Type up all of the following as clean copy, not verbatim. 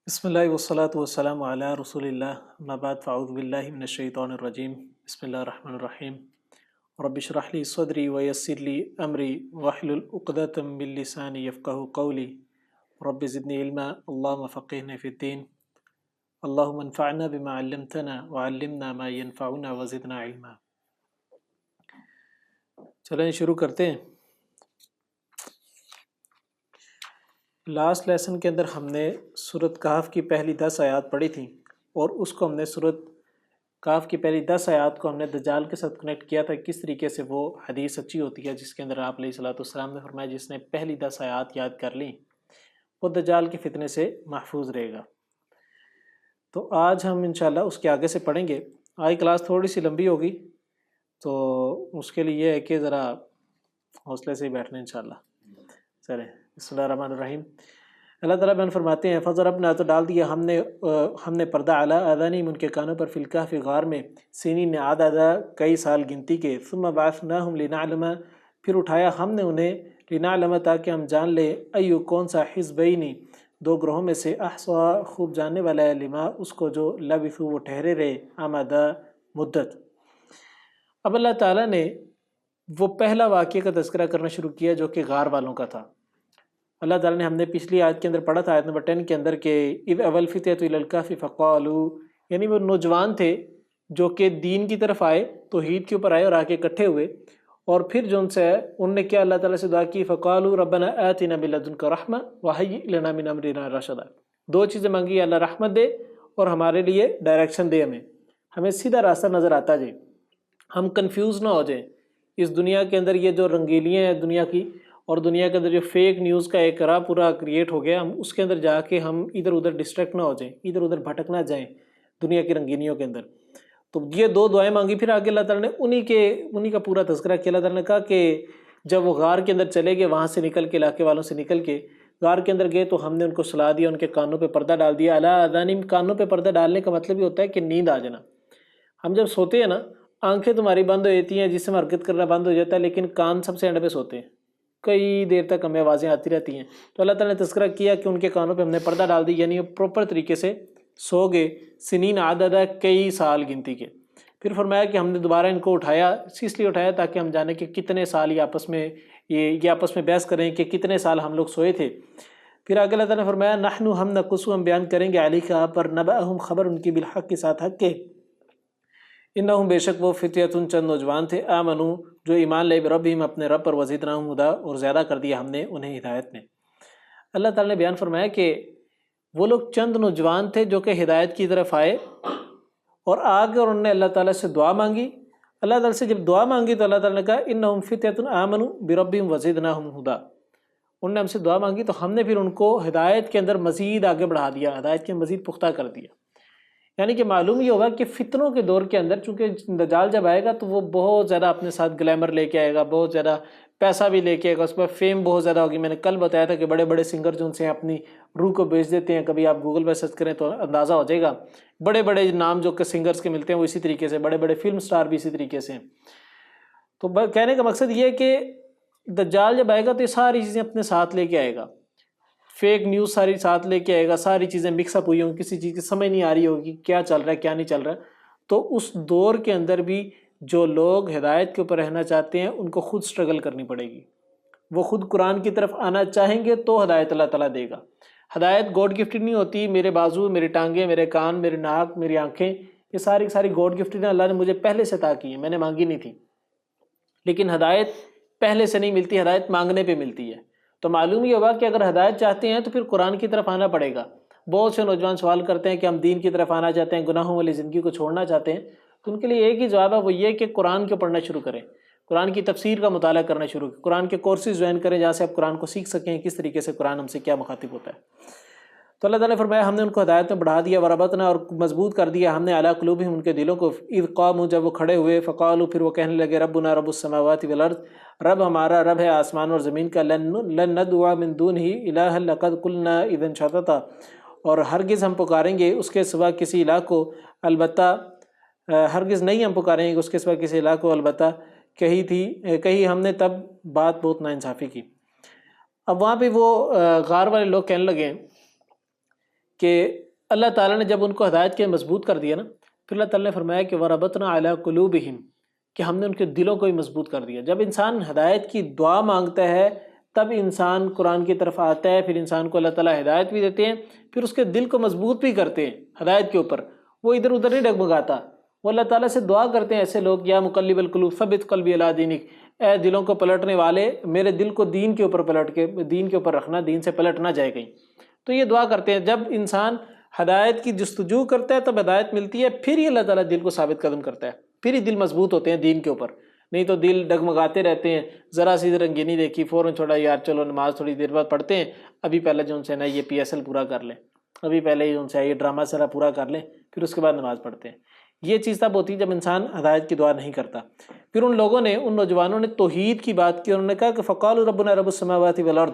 بسم اللہ والصلاة والسلام علی رسول اللہ اما بعد فاعوذ باللہ من الشیطان الرجیم بسم اللہ الرحمن الرحیم رب اشرح لی صدری ویسر لی امری واحلل عقدۃ من لسانی یفقہوا قولی رب زدنی علما اللہم فقہنا فی الدین اللہم انفعنا بما علمتنا وعلمنا ما ینفعنا وزدنا علما۔ چلیں شروع کرتے ہیں۔ لاسٹ لیسن کے اندر ہم نے سورۃ کہف کی پہلی 10 آیات پڑھی تھیں اور اس کو ہم نے سورۃ کہف کی پہلی 10 آیات کو ہم نے دجال کے ساتھ کنیکٹ کیا تھا، کس طریقے سے وہ حدیث سچی ہوتی ہے جس کے اندر آپ علیہ الصلوۃ والسلام نے فرمایا جس نے پہلی 10 آیات یاد کر لیں وہ دجال کے فتنے سے محفوظ رہے گا۔ تو آج ہم انشاءاللہ اس کے آگے سے پڑھیں گے۔ آج کلاس تھوڑی سی لمبی ہوگی تو اس کے لیے یہ ہے کہ ذرا حوصلے سے ہی بیٹھنا انشاءاللہ۔ چلیں بسم اللہ الرحمن الرحیم۔ اللہ تعالیٰ بیان فرماتے ہیں فضربنا تو ڈال دیا ہم نے پردہ علی آذانہم ان کے کانوں پر فی الکہف غار میں سنین عددا کئی سال گنتی کے، ثم بعثناہم لنعلم پھر اٹھایا ہم نے انہیں لنعلم تاکہ ہم جان لیں ایو کون سا حزبین دو گروہوں میں سے احصا خوب جاننے والا ہے لما اس کو جو لبثوا وہ ٹھہرے رہے آمدہ مدت۔ اب اللہ تعالیٰ نے وہ پہلا واقعہ کا تذکرہ کرنا شروع کیا جو کہ غار والوں کا تھا۔ اللہ تعالیٰ نے ہم نے پچھلی آیت کے اندر پڑھا تھا، آیت نمبر 10 کے اندر کہ اذ اول فتیۃ الی الکہف فقالوا، یعنی وہ نوجوان تھے جو کہ دین کی طرف آئے، توحید کے اوپر آئے اور آ کے اکٹھے ہوئے، اور پھر جو ان سے ان نے کیا اللہ تعالیٰ سے دعا کی فقالوا ربنا آتنا من لدنک رحمہ وہیئ لنا من امرنا رشدا، دو چیزیں مانگی، اللہ رحمت دے اور ہمارے لیے ڈائریکشن دے، ہمیں سیدھا راستہ نظر آتا جائے، ہم کنفیوز نہ ہو جائیں۔ اس دنیا کے اندر یہ جو رنگیلیاں ہیں دنیا کی، اور دنیا کے اندر جو فیک نیوز کا ایک راہ پورا کریٹ ہو گیا، ہم اس کے اندر جا کے ہم ادھر ادھر ڈسٹریکٹ نہ ہو جائیں، ادھر ادھر بھٹک نہ جائیں دنیا کی رنگینیوں کے اندر۔ تو یہ دو دعائیں مانگی، پھر آگے اللہ تعالیٰ نے انہی کا پورا تذکرہ کیا۔ اللہ تعالیٰ نے کہا کہ جب وہ غار کے اندر چلے گئے، وہاں سے نکل کے علاقے والوں سے نکل کے غار کے اندر گئے تو ہم نے ان کو سلا دیا، ان کے کانوں پہ پردہ ڈال دیا۔ اعلیٰ اذانہم، کانوں پہ پردہ ڈالنے کا مطلب یہ ہوتا ہے کہ نیند آ جانا۔ ہم جب سوتے ہیں نا، آنکھیں تمہاری بند ہو جاتی ہیں، جسم حرکت کرنا بند ہو جاتا ہے، لیکن کان سب سے اینڈ پہ سوتے ہیں، کئی دیر تک ہمیں آوازیں آتی رہتی ہیں۔ تو اللہ تعالیٰ نے تذکرہ کیا کہ ان کے کانوں پہ ہم نے پردہ ڈال دی، یعنی پراپر طریقے سے سو گئے، سنین عددا کئی سال گنتی کے۔ پھر فرمایا کہ ہم نے دوبارہ ان کو اٹھایا، اس لیے اٹھایا تاکہ ہم جانیں کہ کتنے سال یہ آپس میں بحث کریں کہ کتنے سال ہم لوگ سوئے تھے۔ پھر آگے اللہ تعالیٰ نے فرمایا نحن ہم نقص، ہم بیان کریں گے علیک آپ پر، نبأہم خبر ان کی بالحق کے ساتھ حق کے، انہم بے شک وہ فتیۃ چند نوجوان تھے، آمنو جو ایمان لے بربہم اپنے رب پر، وزدناہم ہدی اور زیادہ کر دیا ہم نے انہیں ہدایت میں۔ اللہ تعالیٰ نے بیان فرمایا کہ وہ لوگ چند نوجوان تھے جو کہ ہدایت کی طرف آئے اور آگے اور انہوں نے اللہ تعالیٰ سے دعا مانگی۔ اللہ تعالیٰ سے جب دعا مانگی تو اللہ تعالیٰ نے کہا انہم فتیۃ آمنو بربہم وزدناہم ہدی، انہوں نے ہم سے دعا مانگی تو ہم نے پھر ان کو ہدایت کے اندر مزید آگے بڑھا دیا، ہدایت کے مزید پختہ کر دیا۔ یعنی کہ معلوم یہ ہوگا کہ فتنوں کے دور کے اندر چونکہ دجال جب آئے گا تو وہ بہت زیادہ اپنے ساتھ گلیمر لے کے آئے گا، بہت زیادہ پیسہ بھی لے کے آئے گا، اس پر فیم بہت زیادہ ہوگی۔ میں نے کل بتایا تھا کہ بڑے بڑے سنگر جو ان سے اپنی روح کو بیچ دیتے ہیں، کبھی آپ گوگل پہ سرچ کریں تو اندازہ ہو جائے گا، بڑے بڑے نام جو کہ سنگرز کے ملتے ہیں وہ اسی طریقے سے، بڑے بڑے فلم سٹار بھی اسی طریقے سے ہیں۔ تو کہنے کا مقصد یہ ہے کہ دجال جب آئے گا تو یہ ساری چیزیں اپنے ساتھ لے کے آئے گا، فیک نیوز ساری ساتھ لے کے آئے گا، ساری چیزیں مکس اپ ہوئی ہوں، کسی چیز کی سمجھ نہیں آ رہی ہوگی کیا چل رہا ہے کیا نہیں چل رہا ہے۔ تو اس دور کے اندر بھی جو لوگ ہدایت کے اوپر رہنا چاہتے ہیں ان کو خود سٹرگل کرنی پڑے گی، وہ خود قرآن کی طرف آنا چاہیں گے تو ہدایت اللہ تعالیٰ دے گا۔ ہدایت گاڈ گفٹڈ نہیں ہوتی، میرے بازو، میری ٹانگیں، میرے کان، میری ناک، میری آنکھیں، یہ ساری گاڈ گفٹڈ ہیں، اللہ نے مجھے پہلے سے عطا کی ہیں، میں نے مانگی نہیں تھی۔ لیکن ہدایت پہلے سے نہیں ملتی، ہدایت مانگنے پہ ملتی ہے۔ تو معلوم یہ ہوگا کہ اگر ہدایت چاہتے ہیں تو پھر قرآن کی طرف آنا پڑے گا۔ بہت سے نوجوان سوال کرتے ہیں کہ ہم دین کی طرف آنا چاہتے ہیں، گناہوں والی زندگی کو چھوڑنا چاہتے ہیں، تو ان کے لیے ایک ہی جواب ہے، وہ یہ کہ قرآن کو پڑھنا شروع کریں، قرآن کی تفسیر کا مطالعہ کرنا شروع کریں، قرآن کے کورسز جوائن کریں جہاں سے آپ قرآن کو سیکھ سکیں، کس طریقے سے قرآن ہم سے کیا مخاطب ہوتا ہے۔ تو اللہ تعالیٰ نے فرمایا ہم نے ان کو ہدایت میں بڑھا دیا، وربطنا اور مضبوط کر دیا ہم نے علی قلوبہم ان کے دلوں کو، اذ قاموا جب وہ کھڑے ہوئے، فقالوا پھر وہ کہنے لگے ربنا رب السماوات والارض، رب ہمارا رب ہے آسمان اور زمین کا، لن ندعو من دونہ الہا لقد قلنا اذا شططا، اور ہرگز ہم پکاریں گے اس کے سوا کسی الہ کو، البتہ ہرگز نہیں ہم پکاریں گے اس کے سوا کسی الہ کو، البتہ کہی ہم نے تب بات بہت ناانصافی کی۔ اب وہاں پہ وہ غار والے لوگ کہنے لگے کہ اللہ تعالیٰ نے جب ان کو ہدایت کے مضبوط کر دیا نا، پھر اللہ تعالیٰ نے فرمایا کہ وَرَبَطْنَا عَلَىٰ قُلُوبِهِمْ، کہ ہم نے ان کے دلوں کو بھی مضبوط کر دیا۔ جب انسان ہدایت کی دعا مانگتا ہے تب انسان قرآن کی طرف آتا ہے، پھر انسان کو اللہ تعالیٰ ہدایت بھی دیتے ہیں، پھر اس کے دل کو مضبوط بھی کرتے ہیں ہدایت کے اوپر، وہ ادھر ادھر نہیں ڈگمگاتا۔ وہ اللہ تعالیٰ سے دعا کرتے ہیں ایسے لوگ، یا مقلب القلوب ثبت قلبی علی دینک، اے دلوں کو پلٹنے والے میرے دل کو دین کے اوپر پلٹ کے، دین کے اوپر رکھنا، دین سے پلٹ نہ جائے کہیں۔ تو یہ دعا کرتے ہیں۔ جب انسان ہدایت کی جستجو کرتا ہے تب ہدایت ملتی ہے، پھر ہی اللہ تعالیٰ دل کو ثابت قدم کرتا ہے، پھر ہی دل مضبوط ہوتے ہیں دین کے اوپر، نہیں تو دل ڈگمگاتے رہتے ہیں۔ ذرا سی رنگینی دیکھی فوراً چھوڑا، یار چلو نماز تھوڑی دیر بعد پڑھتے ہیں، ابھی پہلے جو ان سے نا یہ PSL پورا کر لیں، ابھی پہلے ہی ان سے یہ ڈرامہ سرا پورا کر لیں، پھر اس کے بعد نماز پڑھتے ہیں۔ یہ چیز تب ہوتی ہے جب انسان ہدایت کی دعا نہیں کرتا۔ پھر ان لوگوں نے، ان نوجوانوں نے توحید کی بات کی، انہوں نے کہا کہ فقالوا ربنا رب السماوات والارض،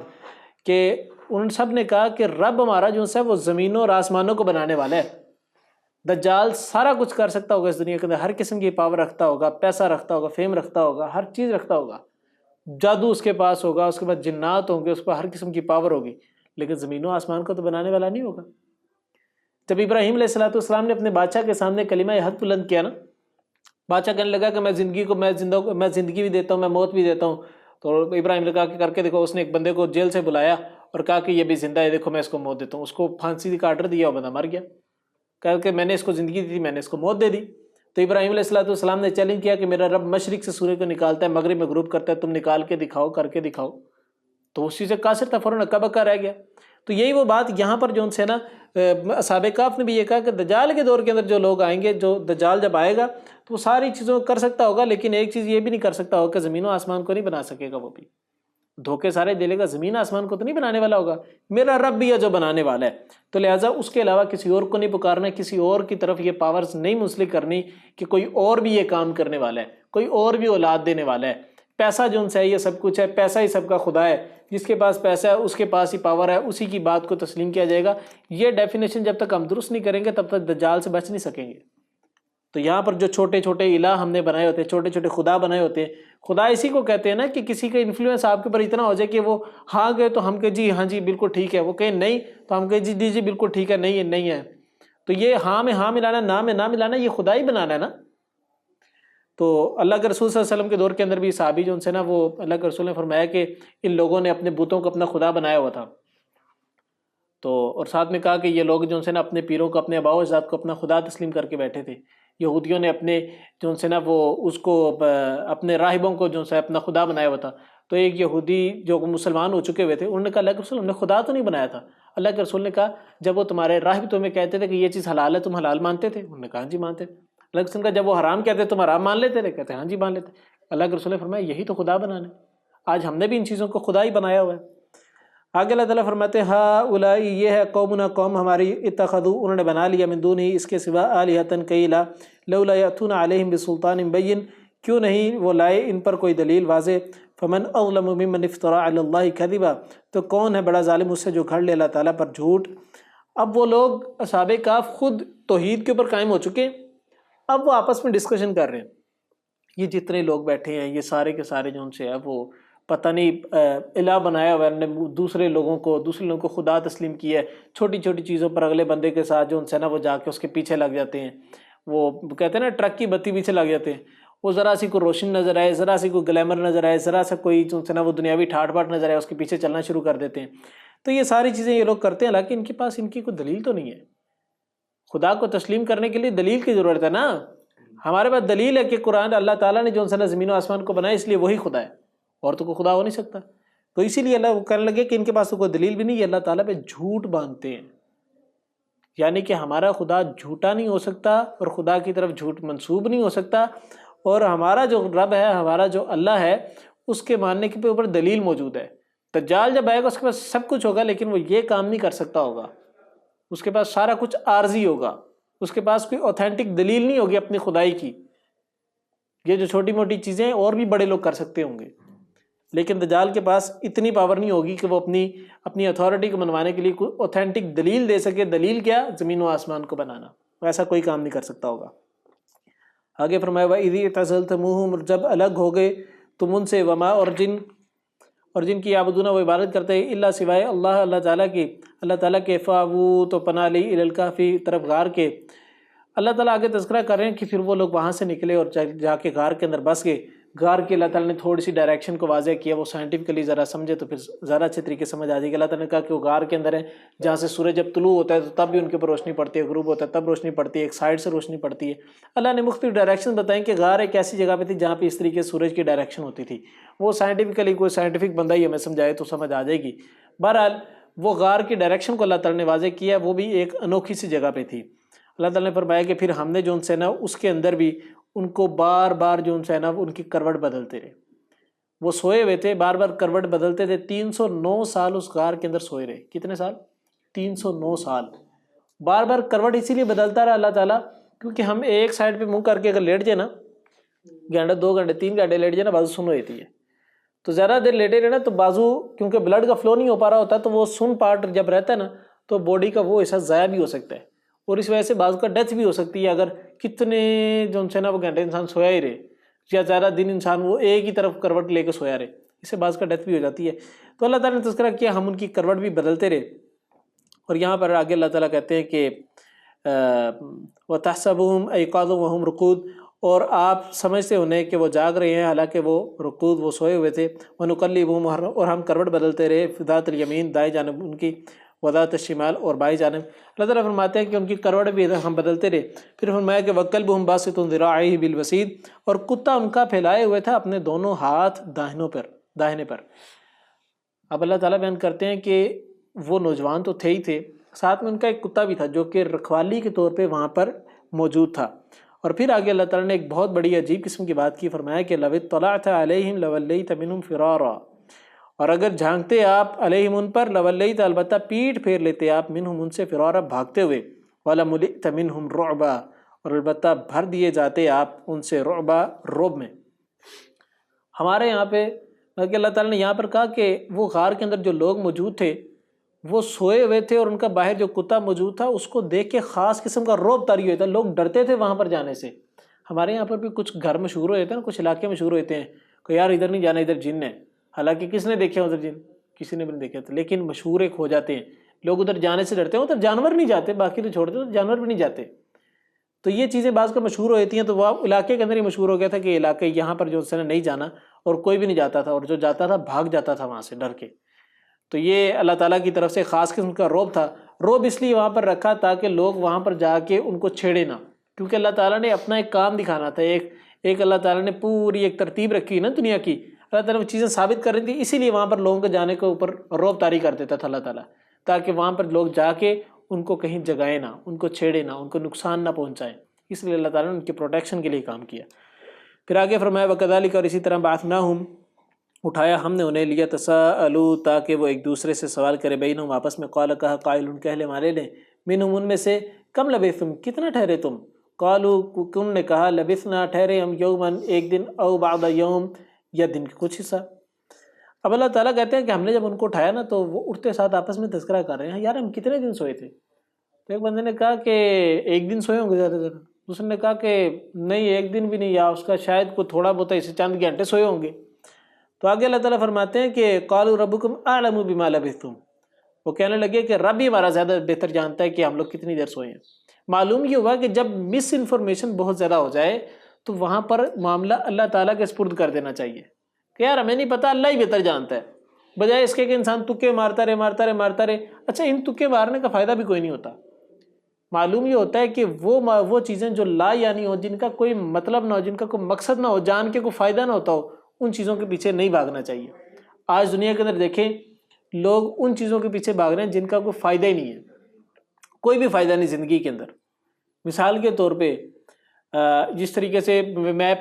کہ ان سب نے کہا کہ رب ہمارا جو ہے وہ زمینوں اور آسمانوں کو بنانے والا ہے۔ دجال سارا کچھ کر سکتا ہوگا اس دنیا کے اندر، ہر قسم کی پاور رکھتا ہوگا، پیسہ رکھتا ہوگا، فیم رکھتا ہوگا، ہر چیز رکھتا ہوگا، جادو اس کے پاس ہوگا، اس کے بعد جنات ہوں گے، اس کو ہر قسم کی پاور ہوگی، لیکن زمین و آسمان کو تو بنانے والا نہیں ہوگا۔ جب ابراہیم علیہ السلام نے اپنے بادشاہ کے سامنے کلمہ حق بلند کیا نا، بادشاہ کہنے لگا کہ میں زندگی بھی دیتا ہوں، میں موت بھی دیتا ہوں، تو ابراہیم نے کہا کہ کر کے دیکھو۔ اس نے ایک بندے کو جیل سے بلایا اور کہا کہ یہ بھی زندہ ہے، دیکھو میں اس کو موت دیتا ہوں۔ اس کو پھانسی کا آرڈر دیا، وہ بندہ مر گیا، کہا کہ میں نے اس کو زندگی دی تھی، میں نے اس کو موت دے دی۔ تو ابراہیم علیہ السلام نے چیلنج کیا کہ میرا رب مشرق سے سورج کو نکالتا ہے، مغرب میں غروب کرتا ہے، تم نکال کے دکھاؤ، کر کے دکھاؤ۔ تو اسی سے قاصر تھا، فوراً اکا بکا رہ گیا۔ تو یہی وہ بات یہاں پر جو ان سے نا اصحاب کہف نے بھی یہ کہا کہ دجال کے دور کے اندر جو لوگ آئیں گے، جو دجال جب آئے گا تو وہ ساری چیزوں کو کر سکتا ہوگا، لیکن ایک چیز یہ بھی نہیں کر سکتا ہوگا کہ زمین و آسمان کو نہیں بنا سکے گا۔ وہ بھی دھوکے سارے دے لے گا، زمین آسمان کو تو نہیں بنانے والا ہوگا، میرا رب بھی ہے جو بنانے والا ہے۔ تو لہٰذا اس کے علاوہ کسی اور کو نہیں پکارنا، کسی اور کی طرف یہ پاورز نہیں منسلک کرنی کہ کوئی اور بھی یہ کام کرنے والا ہے، کوئی اور بھی اولاد دینے والا ہے۔ پیسہ جو ان سے ہے یہ سب کچھ ہے، پیسہ ہی سب کا خدا ہے، جس کے پاس پیسہ ہے اس کے پاس ہی پاور ہے، اسی کی بات کو تسلیم کیا جائے گا۔ یہ ڈیفینیشن جب تک ہم درست نہیں کریں گے تب تک دجال سے بچ نہیں سکیں گے۔ تو یہاں پر جو چھوٹے چھوٹے الہ ہم نے بنائے ہوتے ہیں، چھوٹے چھوٹے خدا بنائے ہوتے ہیں، خدا اسی کو کہتے ہیں نا کہ کسی کا انفلوئنس آپ کے اوپر اتنا ہو جائے کہ وہ ہاں گئے تو ہم کہیں جی ہاں جی بالکل ٹھیک ہے، وہ کہیں نہیں تو ہم کہیں جی جی بالکل ٹھیک ہے، نہیں ہے نہیں ہے۔ تو یہ ہاں میں ہاں ملانا، نہ میں نہ ملانا، یہ خدا ہی بنانا ہے نا۔ تو اللہ کے رسول صلی اللہ علیہ وسلم کے دور کے اندر بھی صحابی جو ان سے نا، وہ اللہ کے رسول نے فرمایا کہ ان لوگوں نے اپنے بتوں کو اپنا خدا بنایا ہوا تھا، تو اور ساتھ میں کہا کہ یہ لوگ جو ان سے نا اپنے پیروں کو، اپنے آباء و اجداد کو اپنا خدا تسلیم کر کے بیٹھے تھے۔ یہودیوں نے اپنے جو ان سے نا وہ اس کو اپنے راہبوں کو جو ان سے اپنا خدا بنایا ہوا تھا۔ تو ایک یہودی جو مسلمان ہو چکے ہوئے تھے، انہوں نے کہا اللہ کے رسول ہم نے خدا تو نہیں بنایا تھا۔ اللہ کے رسول نے کہا جب وہ تمہارے راہب تمہیں کہتے تھے کہ یہ چیز حلال ہے، تم حلال مانتے تھے؟ انہوں نے کہا جی مانتے تھے۔ اللہ کے رسول نے کہا جب وہ حرام کہتے تم حرام مان لیتے تھے؟ کہتے ہاں جی مان لیتے۔ اللہ کے رسول نے فرمایا یہی تو خدا بنانا ہے، آج ہم نے بھی ان چیزوں کو خدا ہی بنایا ہوا ہے۔ آگے اللہ تعالیٰ فرماتے ہیں ہا اولائی، یہ ہے قومنا قوم ہماری، اتخذوا انہوں نے بنا لیا من دونہ اس کے سوا آلہۃ کئی الہ، لولا یأتون علیہم بسلطان بین، کیوں نہیں وہ لائے ان پر کوئی دلیل واضح۔ فمن اظلم ممن افترى علی اللہ کذبا، تو کون ہے بڑا ظالم اس سے جو گھڑ لے اللہ تعالیٰ پر جھوٹ۔ اب وہ لوگ اصحاب کہف خود توحید کے اوپر قائم ہو چکے، اب وہ آپس میں ڈسکشن کر رہے ہیں۔ یہ جتنے لوگ بیٹھے ہیں یہ سارے کے سارے جو ان سے ہے وہ پتہ نہیں الہ بنایا ہوا ہے، دوسرے لوگوں کو خدا تسلیم کیا ہے۔ چھوٹی چھوٹی چیزوں پر اگلے بندے کے ساتھ جو ان سے نا وہ جا کے اس کے پیچھے لگ جاتے ہیں، وہ کہتے ہیں نا ٹرک کی بتی پیچھے لگ جاتے ہیں، وہ ذرا سی کوئی روشن نظر آئے، ذرا سی کوئی گلیمر نظر آئے، ذرا سا کوئی جو ان سے نا وہ دنیاوی ٹھاٹ باٹ نظر آئے، اس کے پیچھے چلنا شروع کر دیتے ہیں۔ تو یہ ساری چیزیں یہ لوگ کرتے ہیں، حالانکہ ان کے پاس ان کی کوئی دلیل تو نہیں ہے۔ خدا کو تسلیم کرنے کے لیے دلیل کی ضرورت ہے نا۔ ہمارے پاس دلیل ہے کہ قرآن اللہ تعالیٰ نے جو ان سے نا زمین و آسمان کو بنایا اس لیے وہی خدا ہے، اور تو کوئی خدا ہو نہیں سکتا۔ تو اسی لیے اللہ کہنے لگے کہ ان کے پاس تو کوئی دلیل بھی نہیں، یہ اللہ تعالیٰ پہ جھوٹ باندھتے ہیں، یعنی کہ ہمارا خدا جھوٹا نہیں ہو سکتا اور خدا کی طرف جھوٹ منسوب نہیں ہو سکتا، اور ہمارا جو رب ہے، ہمارا جو اللہ ہے، اس کے ماننے کے اوپر دلیل موجود ہے۔ دجال جب آئے گا اس کے پاس سب کچھ ہوگا، لیکن وہ یہ کام نہیں کر سکتا ہوگا، اس کے پاس سارا کچھ عارضی ہوگا، اس کے پاس کوئی اوتھینٹک دلیل نہیں ہوگی اپنی خدائی کی۔ یہ جو چھوٹی موٹی چیزیں اور بھی بڑے لوگ کر سکتے ہوں گے، لیکن دجال کے پاس اتنی پاور نہیں ہوگی کہ وہ اپنی اتھارٹی کو منوانے کے لیے کوئی اوتھینٹک دلیل دے سکے۔ دلیل کیا؟ زمین و آسمان کو بنانا، ایسا کوئی کام نہیں کر سکتا ہوگا۔ آگے فرمایا وَإِذِ اعْتَزَلْتُمُوهُمْ، جب الگ ہو گئے تم ان سے، وما اور جن اور جن کی یعبدون وہ عبادت کرتے ہیں الا سوائے اللہ اللہ تعالیٰ کی، اللہ تعالیٰ کے فاوو تو پناہ لی الی الکہفی طرف غار کے۔ اللہ تعالیٰ آگے تذکرہ کر رہے ہیں کہ پھر وہ لوگ وہاں سے نکلے اور جا کے غار کے اندر بس گئے۔ غار کے اللہ تعالیٰ نے تھوڑی سی ڈائریکشن کو واضح کیا، وہ سائنٹیفکلی ذرا سمجھے تو پھر زیادہ اچھے طریقے سمجھ آ جائے گی۔ اللہ تعالیٰ نے کہا کہ وہ غار کے اندر ہے جہاں سے سورج جب طلوع ہوتا ہے تو تب بھی ان کے اوپر روشنی پڑتی ہے، غروب ہوتا ہے تب روشنی پڑتی ہے، ایک سائڈ سے روشنی پڑتی ہے۔ اللہ نے مختلف ڈائریکشن بتائیں کہ غار ایک ایسی جگہ پہ تھی جہاں پہ اس طریقے سے سورج کی ڈائریکشن ہوتی تھی۔ وہ سائنٹیفکلی کوئی سائنٹیفک بندہ ہی ہمیں سمجھائے تو سمجھ آ جائے گی۔ بہرحال وہ غار کی ڈائریکشن کو اللہ تعالیٰ نے واضح کیا، وہ بھی ایک انوکھی سی جگہ پہ تھی۔ اللہ تعالیٰ نے فرمایا کہ پھر ہم نے جو ان سے نا اس کے اندر بھی ان کو بار بار جو ان سے نا ان کی کروٹ بدلتے رہے۔ وہ سوئے ہوئے تھے، بار بار کروٹ بدلتے تھے، 309 سال اس غار کے اندر سوئے رہے۔ کتنے سال؟ 309 سال بار بار کروٹ اسی لیے بدلتا رہا اللہ تعالیٰ کیونکہ ہم ایک سائڈ پہ منہ کر کے اگر لیٹ جائے نا، گھنٹہ 2 گھنٹے 3 گھنٹے لیٹ جائے نا، بازو سن ہوتی ہے، تو زیادہ دیر لیٹے رہے نا تو بازو کیونکہ بلڈ کا فلو نہیں ہو پا رہا ہوتا تو وہ سن پارٹ جب رہتا ہے نا تو باڈی کا وہ حصہ ضائع بھی ہو سکتا ہے، اور اس وجہ سے بازو کا ڈیتھ بھی ہو سکتی ہے اگر کتنے جو ان سے نا وہ گھنٹے انسان سویا ہی رہے یا زیادہ دن انسان وہ ایک ہی طرف کروٹ لے کے سویا رہے، اس سے باز کا ڈیتھ بھی ہو جاتی ہے۔ تو اللہ تعالیٰ نے تذکرہ کیا ہم ان کی کروٹ بھی بدلتے رہے۔ اور یہاں پر آگے اللہ تعالیٰ کہتے ہیں کہ وَتَحْسَبُهُمْ أَيْقَاظًا وَهُمْ رُقُودٌ، اور آپ سمجھتے انہیں کہ وہ جاگ رہے ہیں حالانکہ وہ رقود وہ سوئے ہوئے تھے۔ وَنُقَلِّبُهُمْ، اور ہم کروٹ بدلتے رہے، فِي ذَاتِ الْيَمِين دائیں جانب ان کی، وَذَاتِ الشِّمَال اور بائیں جانب۔ اللہ تعالیٰ فرماتے ہیں کہ ان کی کروٹ بھی ہم بدلتے رہے۔ پھر فرمایا کہ وَكَلْبُهُمْ بَاسِطٌ ذِرَاعَيْهِ بِالْوَسِيدِ، اور کتا ان کا پھیلائے ہوئے تھا اپنے دونوں ہاتھ داہنے پر۔ اب اللہ تعالیٰ بیان کرتے ہیں کہ وہ نوجوان تو تھے ہی تھے، ساتھ میں ان کا ایک کتا بھی تھا جو کہ رکھوالی کے طور پہ وہاں پر موجود تھا۔ اور پھر آگے اللہ تعالیٰ نے ایک بہت بڑی عجیب قسم کی بات کی، فرمایا کہ لَوِ اطَّلَعْتَ عَلَيْهِمْ لَوَلَّيْتَ مِنْهُمْ فِرَارًا، اور اگر جھانکتے آپ علیہم ان پر، لَوَلَّيْتَ البتہ پیٹ پھیر لیتے آپ، منہم ان سے، فرارا بھاگتے ہوئے، وَلَمُلِئْتَ مِنْهُمْ رُعْبًا، اور البتہ بھر دیے جاتے آپ ان سے رعبا، رعب میں۔ ہمارے یہاں پہ کہ اللہ تعالیٰ نے یہاں پر کہا کہ وہ غار کے اندر جو لوگ موجود تھے وہ سوئے ہوئے تھے اور ان کا باہر جو کتا موجود تھا اس کو دیکھ کے خاص قسم کا رعب طاری ہوتا ہے، لوگ ڈرتے تھے وہاں پر جانے سے۔ ہمارے یہاں پر بھی کچھ گھر مشہور ہوتے ہیں نا، کچھ علاقے مشہور ہوتے ہیں کہ یار ادھر نہیں جانا، ادھر جن ہے، حالانکہ کس نے دیکھے ادھر جن؟ کسی نے بھی نہیں دیکھا تھا، لیکن مشہور ایک ہو جاتے ہیں، لوگ ادھر جانے سے ڈرتے ہیں، ادھر جانور نہیں جاتے، باقی تو چھوڑ دو، جانور بھی نہیں جاتے۔ تو یہ چیزیں بعض کا مشہور ہوتی ہیں، تو وہ علاقے کے اندر ہی مشہور ہو گیا تھا کہ یہ علاقے یہاں پر جو اس نے نہیں جانا، اور کوئی بھی نہیں جاتا تھا، اور جو جاتا تھا بھاگ جاتا تھا وہاں سے ڈر کے۔ تو یہ اللہ تعالیٰ کی طرف سے خاص قسم کا رعب تھا۔ رعب اس لیے وہاں پر رکھا تاکہ لوگ وہاں پر جا کے ان کو چھیڑے نہ، کیونکہ اللہ تعالیٰ نے اپنا ایک کام دکھانا تھا، ایک اللہ تعالیٰ نے پوری ایک ترتیب رکھی نا دنیا کی، اللہ تعالیٰ وہ چیزیں ثابت کر رہی تھی، اسی لیے وہاں پر لوگوں کے جانے کے اوپر رعب طاری کر دیتا تھا اللہ تعالیٰ، تاکہ وہاں پر لوگ جا کے ان کو کہیں جگائے نہ، ان کو چھیڑے نہ، ان کو نقصان نہ پہنچائیں، اس لیے اللہ تعالیٰ نے ان کے پروٹیکشن کے لیے کام کیا۔ پھر آگے فرمایا وَكَذَلِكَ، اور اسی طرح بَعَثْنَاهُمْ، اٹھایا ہم نے انہیں، لِيَتَسَاءَلُوا، تاکہ وہ ایک دوسرے سے سوال کرے، بینہم آپس میں، قال کہا، قائل کہنے والے نے، منہم ان میں سے، کم لبثتم، کتنا ٹھہرے تم، قالوا کن نے کہا، لبثنا ٹھہرے ہم، یومن ایک دن، او بعض یوم یا دن کا کچھ حصہ۔ اب اللہ تعالیٰ کہتے ہیں کہ ہم نے جب ان کو اٹھایا نا تو وہ اٹھتے ساتھ آپس میں تذکرہ کر رہے ہیں، یار ہم کتنے دن سوئے تھے؟ تو ایک بندے نے کہا کہ ایک دن سوئے ہوں گے زیادہ زیادہ، دوسرے نے کہا کہ نہیں ایک دن بھی نہیں، یا اس کا شاید کوئی تھوڑا بہت اسے چند گھنٹے سوئے ہوں گے۔ تو آگے اللہ تعالیٰ فرماتے ہیں کہ قالوا ربکم اعلم بما لبثتم، وہ کہنے لگے کہ رب ہی ہمارا زیادہ بہتر جانتا ہے کہ ہم لوگ کتنی دیر سوئے ہیں۔ معلوم یہ ہوا کہ جب مس انفارمیشن بہت زیادہ ہو جائے تو وہاں پر معاملہ اللہ تعالیٰ کے سپرد کر دینا چاہیے کہ یار ہمیں نہیں پتہ، اللہ ہی بہتر جانتا ہے، بجائے اس کے کہ انسان تکے مارتا رہے۔ اچھا ان تکے مارنے کا فائدہ بھی کوئی نہیں ہوتا، معلوم یہ ہوتا ہے کہ وہ چیزیں جو لا یعنی ہو، جن کا کوئی مطلب نہ ہو، جن کا کوئی مقصد نہ ہو، جان کے کوئی فائدہ نہ ہوتا ہو، ان چیزوں کے پیچھے نہیں بھاگنا چاہیے۔ آج دنیا کے اندر دیکھیں لوگ ان چیزوں کے پیچھے بھاگ رہے ہیں جن کا کوئی فائدہ ہی نہیں ہے، کوئی بھی فائدہ نہیں زندگی کے اندر۔ مثال کے طور پہ جس طریقے سے میں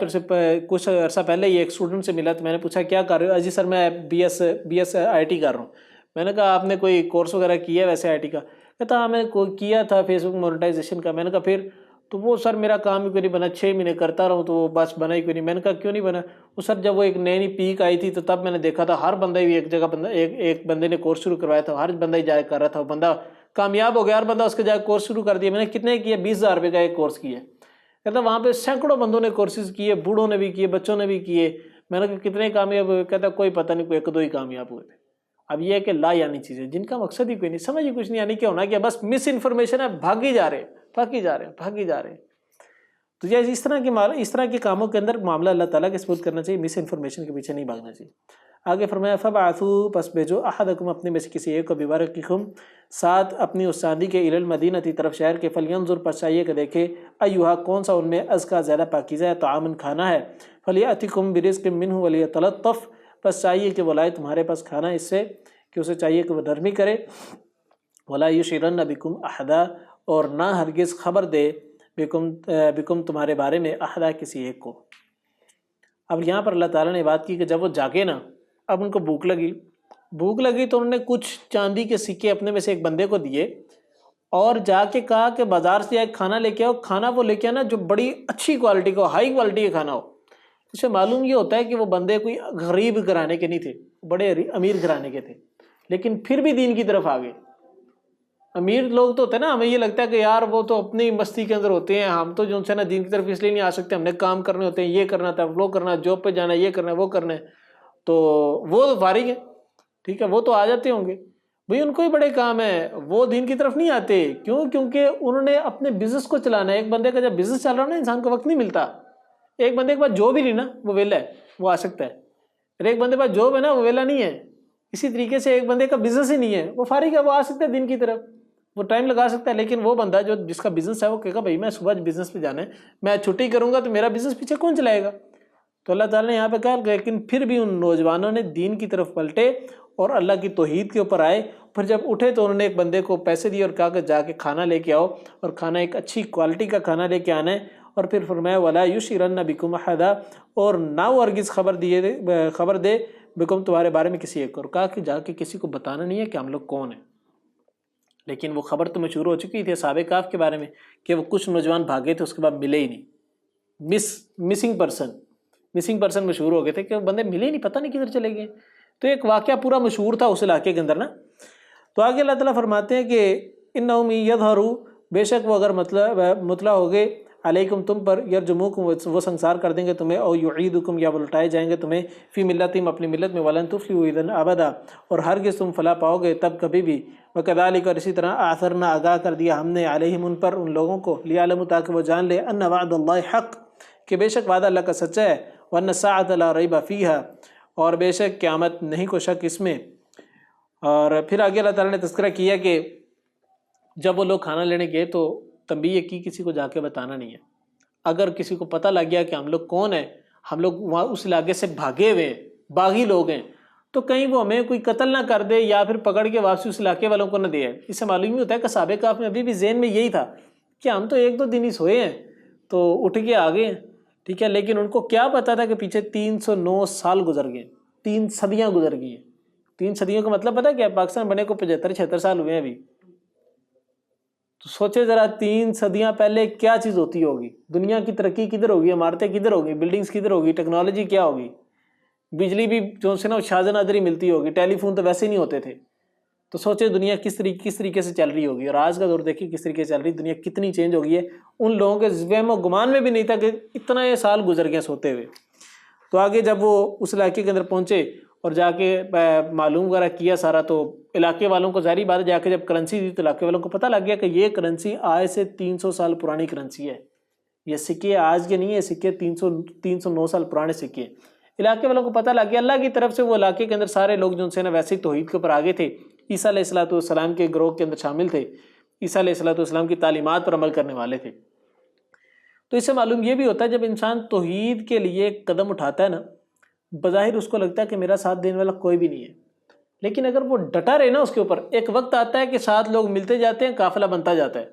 کچھ عرصہ پہلے ہی ایک اسٹوڈنٹ سے ملا تو میں نے پوچھا کیا کر رہے ہو؟ جی سر میں بی ایس آئی ٹی کر رہا ہوں۔ میں نے کہا آپ نے کوئی کورس وغیرہ کیا ہے ویسے آئی ٹی کا؟ کہتا ہاں میں نے کیا تھا فیس بک مونیٹائزیشن کا۔ میں نے کہا پھر؟ تو وہ سر میرا کام ہی کوئی نہیں بنا، 6 مہینے کرتا رہا ہوں تو وہ بس بنا ہی کوئی نہیں۔ میں نے کہا کیوں نہیں بنا؟ وہ سر جب وہ ایک نئی پیک آئی تھی تو تب میں نے دیکھا تھا ہر بندہ بھی ایک بندے نے کورس شروع کروایا تھا، ہر بندہ ہی جائے کر رہا تھا، وہ بندہ کامیاب ہو گیا، ہر بندہ اس کے جائے کورس شروع کر دیا۔ میں نے کتنے کیا؟ 20,000 روپے کا ایک کورس کیا۔ کہتا وہاں پہ سینکڑوں بندوں نے کورسز کیے، بوڑھوں نے بھی کیے، بچوں نے بھی کیے، میں نے کہا کتنے کامیاب ہوئے؟ کہتا کوئی پتہ نہیں، کوئی ایک دو ہی کامیاب ہوئے تھے۔ اب یہ ہے کہ لا یعنی چیزیں جن کا مقصد ہی کوئی نہیں، سمجھ ہی کچھ نہیں آنی، کیا ہونا کیا، بس مس انفارمیشن ہے، بھاگی جا رہے ہیں۔ تو یہ اس طرح کے کاموں کے اندر معاملہ اللہ تعالیٰ کے سپرد کرنا چاہیے، مس انفارمیشن کے پیچھے نہیں بھاگنا چاہیے۔ آگے فرمایا فَبْعَثُوا پس بھیجو احدکم اپنے میں سے کسی ایک کو بورقکم ساتھ اپنی اس چاندی کے الی المدینہ طرف شہر کے، فلینظر پس چاہیے کہ دیکھے ایھا کون سا ان میں ازکا زیادہ پاکیزہ ہے، طعامن کھانا ہے، فلیأتکم برزق منہ ولیتلطف پس چاہیے کہ وہ لائے تمہارے پاس کھانا اس سے کہ اسے چاہیے کہ وہ نرمی کرے، ولا یشعرن بکم احدا اور نہ ہرگز خبر دے بکم تمہارے بارے میں احدا کسی ایک کو۔ اب یہاں پر اللہ تعالیٰ نے بات کی کہ جب وہ جاگے نا، اب ان کو بھوک لگی تو انہوں نے کچھ چاندی کے سکے اپنے میں سے ایک بندے کو دیے اور جا کے کہا کہ بازار سے ایک کھانا لے کے آؤ، کھانا وہ لے کے آنا جو بڑی اچھی کوالٹی کا، ہائی کوالٹی کا کھانا ہو۔ اس سے معلوم یہ ہوتا ہے کہ وہ بندے کوئی غریب گھرانے کے نہیں تھے، بڑے امیر گھرانے کے تھے، لیکن پھر بھی دین کی طرف آگے۔ امیر لوگ تو ہوتے ہیں نا، ہمیں یہ لگتا ہے کہ یار وہ تو اپنی مستی کے اندر ہوتے ہیں، ہم تو جو ہے نا دین کی طرف اس لیے نہیں آ سکتے، ہم نے کام کرنے ہوتے ہیں، یہ کرنا تھا، وہ کرنا، جاب پہ جانا، یہ کرنا، وہ کرنا ہے، تو وہ فارغ ہیں، ٹھیک ہے، وہ تو آ جاتے ہوں گے بھئی، ان کو ہی بڑے کام ہیں، وہ دین کی طرف نہیں آتے۔ کیوں؟ کیونکہ انہوں نے اپنے بزنس کو چلانا ہے۔ ایک بندے کا جب بزنس چل رہا ہے نا، انسان کو وقت نہیں ملتا۔ ایک بندے کے پاس جاب ہی نہیں نا، وہ ویلا ہے، وہ آ سکتا ہے، اور ایک بندے کے پاس جاب ہے نا، وہ ویلا نہیں ہے۔ اسی طریقے سے ایک بندے کا بزنس ہی نہیں ہے، وہ فارغ ہے، وہ آ سکتا ہے دین کی طرف، وہ ٹائم لگا سکتا ہے، لیکن وہ بندہ جس کا بزنس ہے وہ کہے گا بھائی میں صبح بزنس پہ جانا ہے، میں چھٹی کروں گا تو میرا بزنس پیچھے کون چلائے گا؟ تو اللہ تعالیٰ نے یہاں پہ کہا لیکن پھر بھی ان نوجوانوں نے دین کی طرف پلٹے اور اللہ کی توحید کے اوپر آئے۔ پھر جب اٹھے تو انہوں نے ایک بندے کو پیسے دیے اور کہا کہ جا کے کھانا لے کے آؤ، اور کھانا ایک اچھی کوالٹی کا کھانا لے کے آنا ہے، اور پھر فرمایا وَلَا يُشْعِرَنَّ بِكُمْ أَحَدًا اور نہ وہ ہرگز خبر دے بکم تمہارے بارے میں کسی ایک کو، اور کہا کہ جا کے کسی کو بتانا نہیں ہے کہ ہم لوگ کون ہیں۔ لیکن وہ خبر تو مشہور ہو چکی تھی اصحاب کہف کے بارے میں کہ وہ کچھ نوجوان بھاگے تھے، اس کے بعد ملے ہی نہیں، مسنگ پرسن مشہور ہو گئے تھے کہ وہ بندے ملے ہی نہیں، پتہ نہیں کدھر چلے گئے۔ تو ایک واقعہ پورا مشہور تھا اس علاقے کے اندر نا۔ تو آگے اللہ تعالیٰ فرماتے ہیں کہ انہم یظہروا بے شک وہ اگر مطلع ہو گئے علیکم تم پر، یرجموکم وہ سنسار کر دیں گے تمہیں، او یعیدکم یا وہ لٹائے جائیں گے تمہیں، فی ملتہم اپنی ملت میں، ولن تفلحوا اذا ابدا اور ہرگز تم فلاح پاؤ گے تب کبھی بھی، وکذالک اور اسی طرح اثرنا آگاہ کر دیا ہم نے علیہم ان پر، ان لوگوں کو، لیعلموا تاکہ وہ جان لے، ان وعد اللہ حق کہ بے شک وعدہ اللہ کا سچا ہے، وان الساعۃ لا ریب فیہا اور بے شک قیامت نہیں کو شک اس میں۔ اور پھر آگے اللہ تعالیٰ نے تذکرہ کیا کہ جب وہ لوگ کھانا لینے گئے تو تنبیہ کی کسی کو جا کے بتانا نہیں ہے۔ اگر کسی کو پتہ لگ گیا کہ ہم لوگ کون ہیں، ہم لوگ وہاں اس علاقے سے بھاگے ہوئے ہیں، باغی لوگ ہیں، تو کہیں وہ ہمیں کوئی قتل نہ کر دے یا پھر پکڑ کے واپسی اس علاقے والوں کو نہ دے۔ اس سے معلوم ہوتا ہے کہ اصحاب کہف میں ابھی بھی ذہن میں یہی تھا کہ ہم تو ایک دو دن ہی سوئے ہیں تو اٹھ کے آگے ہیں، ٹھیک ہے، لیکن ان کو کیا پتا تھا کہ پیچھے 309 سال گزر گئے، 3 صدیاں گزر گئی ہیں۔ 3 صدیوں کا مطلب پتہ کیا ہے؟ پاکستان بنے کو 75-76 سال ہوئے ہیں ابھی۔ تو سوچے ذرا 3 صدیاں پہلے کیا چیز ہوتی ہوگی، دنیا کی ترقی کدھر ہوگی، عمارتیں کدھر ہوگی، بلڈنگز کدھر ہوگی، ٹیکنالوجی کیا ہوگی، بجلی بھی جو سے نا شاذ نادر ہی ملتی ہوگی، ٹیلی فون تو ویسے نہیں ہوتے تھے۔ تو سوچے دنیا کس طریقے سے چل رہی ہوگی، اور آج کا دور دیکھیے کس طریقے سے چل رہی، دنیا کتنی چینج ہو گئی ہے۔ ان لوگوں کے وہم و گمان میں بھی نہیں تھا کہ اتنا یہ سال گزر گئے سوتے ہوئے۔ تو آگے جب وہ اس علاقے کے اندر پہنچے اور جا کے معلوم وغیرہ کیا سارا، تو علاقے والوں کو ظاہری بات ہے جا کے جب کرنسی دی تو علاقے والوں کو پتہ لگ گیا کہ یہ کرنسی آج سے 300 سال پرانی کرنسی ہے، یہ سکے آج کے نہیں ہے، سکے 309 سال پرانے سکے ہیں۔ علاقے والوں کو پتہ لگ گیا، اللہ کی طرف سے وہ علاقے کے اندر سارے لوگ جو ان سے نا ویسے توحید کے اوپر آگے تھے، عیسیٰ علیہ السلام کے گروہ کے اندر شامل تھے، عیسیٰ علیہ السلام کی تعلیمات پر عمل کرنے والے تھے۔ تو اس سے معلوم یہ بھی ہوتا ہے جب انسان توحید کے لیے ایک قدم اٹھاتا ہے نا، بظاہر اس کو لگتا ہے کہ میرا ساتھ دینے والا کوئی بھی نہیں ہے، لیکن اگر وہ ڈٹا رہے نا اس کے اوپر، ایک وقت آتا ہے کہ 7 لوگ ملتے جاتے ہیں، قافلہ بنتا جاتا ہے۔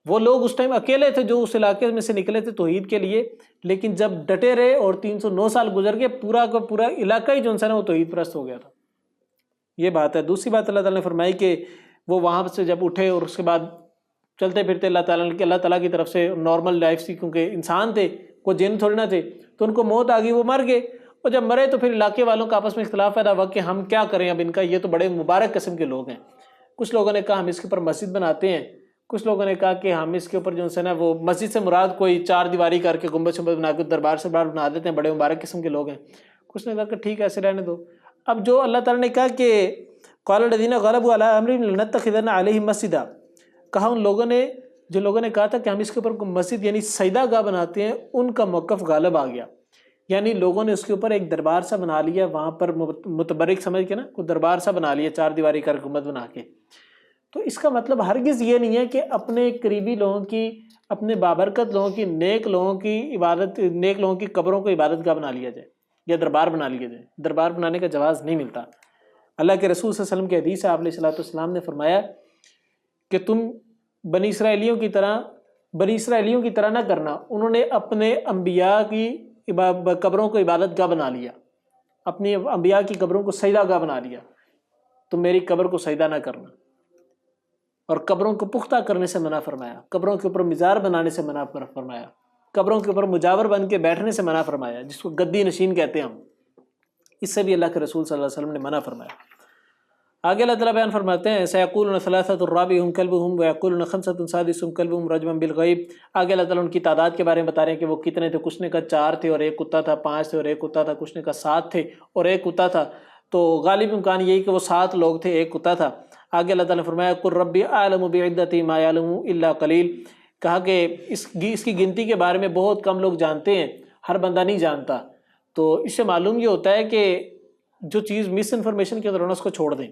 وہ لوگ اس ٹائم اکیلے تھے جو اس علاقے میں سے نکلے تھے توحید کے لیے، لیکن جب ڈٹے رہے اور 309 سال گزر گئے، پورا کا پورا علاقہ ہی جو انسان ہے وہ توحید پرست ہو گیا تھا۔ یہ بات ہے۔ دوسری بات اللہ تعالیٰ نے فرمائی کہ وہ وہاں سے جب اٹھے اور اس کے بعد چلتے پھرتے اللہ تعالیٰ کی طرف سے نارمل لائف سی، کیونکہ انسان تھے، کوئی جن تھوڑی نہ تھے، تو ان کو موت آ گئی، وہ مر گئے، اور جب مرے تو پھر علاقے والوں کا آپس میں اختلاف پیدا ہوا کہ ہم کیا کریں اب ان کا، یہ تو بڑے مبارک قسم کے لوگ ہیں۔ کچھ لوگوں نے کہا ہم اس کے اوپر مسجد بناتے ہیں، کچھ لوگوں نے کہا کہ ہم اس کے اوپر جو ہے نا وہ مسجد سے مراد کوئی چار دیواری کر کے گنبد شنبد بنا کے دربار سے باہر بنا دیتے ہیں، بڑے مبارک قسم کے لوگ ہیں۔ کچھ نے کہا کہ ٹھیک ہے ایسے رہنے دو۔ اب جو اللہ تعالیٰ نے کہا کہ قال الذین غلبوا علی امرہم لنتخذن علیہم مسجدا، کہا ان لوگوں نے، جو لوگوں نے کہا تھا کہ ہم اس کے اوپر مسجد یعنی سجدہ گاہ بناتے ہیں، ان کا موقف غالب آ گیا، یعنی لوگوں نے اس کے اوپر ایک دربار سا بنا لیا، وہاں پر متبرک سمجھ کے نا کوئی دربار سا بنا لیا چار دیواری کر گنبد بنا کے۔ تو اس کا مطلب ہرگز یہ نہیں ہے کہ اپنے قریبی لوگوں کی، اپنے بابرکت لوگوں کی، نیک لوگوں کی عبادت، نیک لوگوں کی قبروں کو عبادت گاہ بنا لیا جائے یا دربار بنا لیا جائے۔ دربار بنانے کا جواز نہیں ملتا۔ اللہ کے رسول صلی اللہ علیہ وسلم کی حدیث ہے، آپ علیہ السلام نے فرمایا کہ تم بنی اسرائیلیوں کی طرح نہ کرنا، انہوں نے اپنے انبیاء کی قبروں کو عبادت گاہ بنا لیا، اپنی انبیاء کی قبروں کو سجدہ گاہ بنا لیا، تم میری قبر کو سجدہ نہ کرنا۔ اور قبروں کو پختہ کرنے سے منع فرمایا، قبروں کے اوپر مزار بنانے سے منع فرمایا، قبروں کے اوپر مجاور بن کے بیٹھنے سے منع فرمایا، جس کو گدی نشین کہتے ہیں ہم، اس سے بھی اللہ کے رسول صلی اللہ علیہ وسلم نے منع فرمایا۔ آگے اللہ تعالیٰ بیان فرماتے ہیں سیقولون ثلاثۃ رابعہم کلبہم ویقولون خمسۃ سادسہم کلبہم رجما بالغیب۔ آگے اللہ تعالیٰ ان کی تعداد کے بارے میں بتا رہے ہیں کہ وہ کتنے تھے، کچھ نے کہا 4 تھے اور ایک کتا تھا، 5 تھے اور ایک کتا تھا، کچھ نے کہا 7 تھے اور ایک کتا تھا، تو غالب امکان یہی کہ وہ 7 لوگ تھے، ایک کتا تھا۔ آگے اللہ تعالیٰ نے فرمایا قل ربی اعلم بعدتہم ما یعلمون الا قلیل، کہا کہ اس کی گنتی کے بارے میں بہت کم لوگ جانتے ہیں، ہر بندہ نہیں جانتا۔ تو اس سے معلوم یہ ہوتا ہے کہ جو چیز مس انفارمیشن کے اندر ہونا اس کو چھوڑ دیں،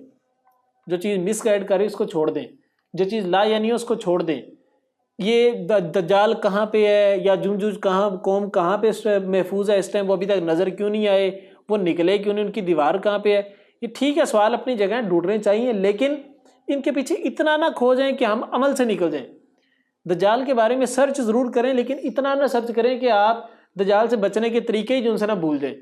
جو چیز مس گائیڈ کر رہی ہے اس کو چھوڑ دیں، جو چیز لا یعنی ہے اس کو چھوڑ دیں۔ یہ دجال کہاں پہ ہے یا جمجوج کہاں، قوم کہاں پہ محفوظ ہے اس ٹائم، وہ ابھی تک نظر کیوں نہیں آئے، وہ نکلے کیوں نہیں، ان کی دیوار کہاں پہ ہے، یہ ٹھیک ہے سوال اپنی جگہ ڈھونڈنے چاہیے، لیکن ان کے پیچھے اتنا نہ کھو جائیں کہ ہم عمل سے نکل جائیں۔ دجال کے بارے میں سرچ ضرور کریں، لیکن اتنا نہ سرچ کریں کہ آپ دجال سے بچنے کے طریقے ہی جو ان سے نہ بھول جائیں۔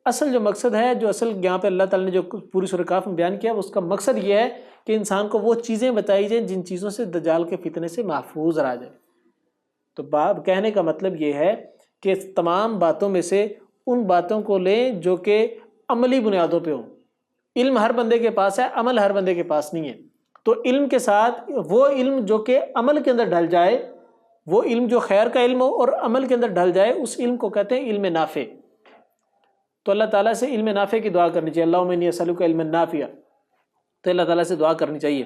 اصل جو مقصد ہے، جو اصل یہاں پہ اللہ تعالیٰ نے جو پوری سورہ کہف میں بیان کیا، اس کا مقصد یہ ہے کہ انسان کو وہ چیزیں بتائی جائیں جن چیزوں سے دجال کے فتنے سے محفوظ رہ جائے۔ تو باب کہنے کا مطلب یہ ہے کہ تمام باتوں میں سے ان باتوں کو لیں جو کہ عملی بنیادوں پہ ہوں۔ علم ہر بندے کے پاس ہے، عمل ہر بندے کے پاس نہیں ہے، تو علم کے ساتھ وہ علم جو کہ عمل کے اندر ڈھل جائے، وہ علم جو خیر کا علم ہو اور عمل کے اندر ڈھل جائے، اس علم کو کہتے ہیں علم نافع۔ تو اللہ تعالیٰ سے علم نافع کی دعا کرنی چاہیے، اللہم انی اسألک علما نافعا، تو اللہ تعالیٰ سے دعا کرنی چاہیے۔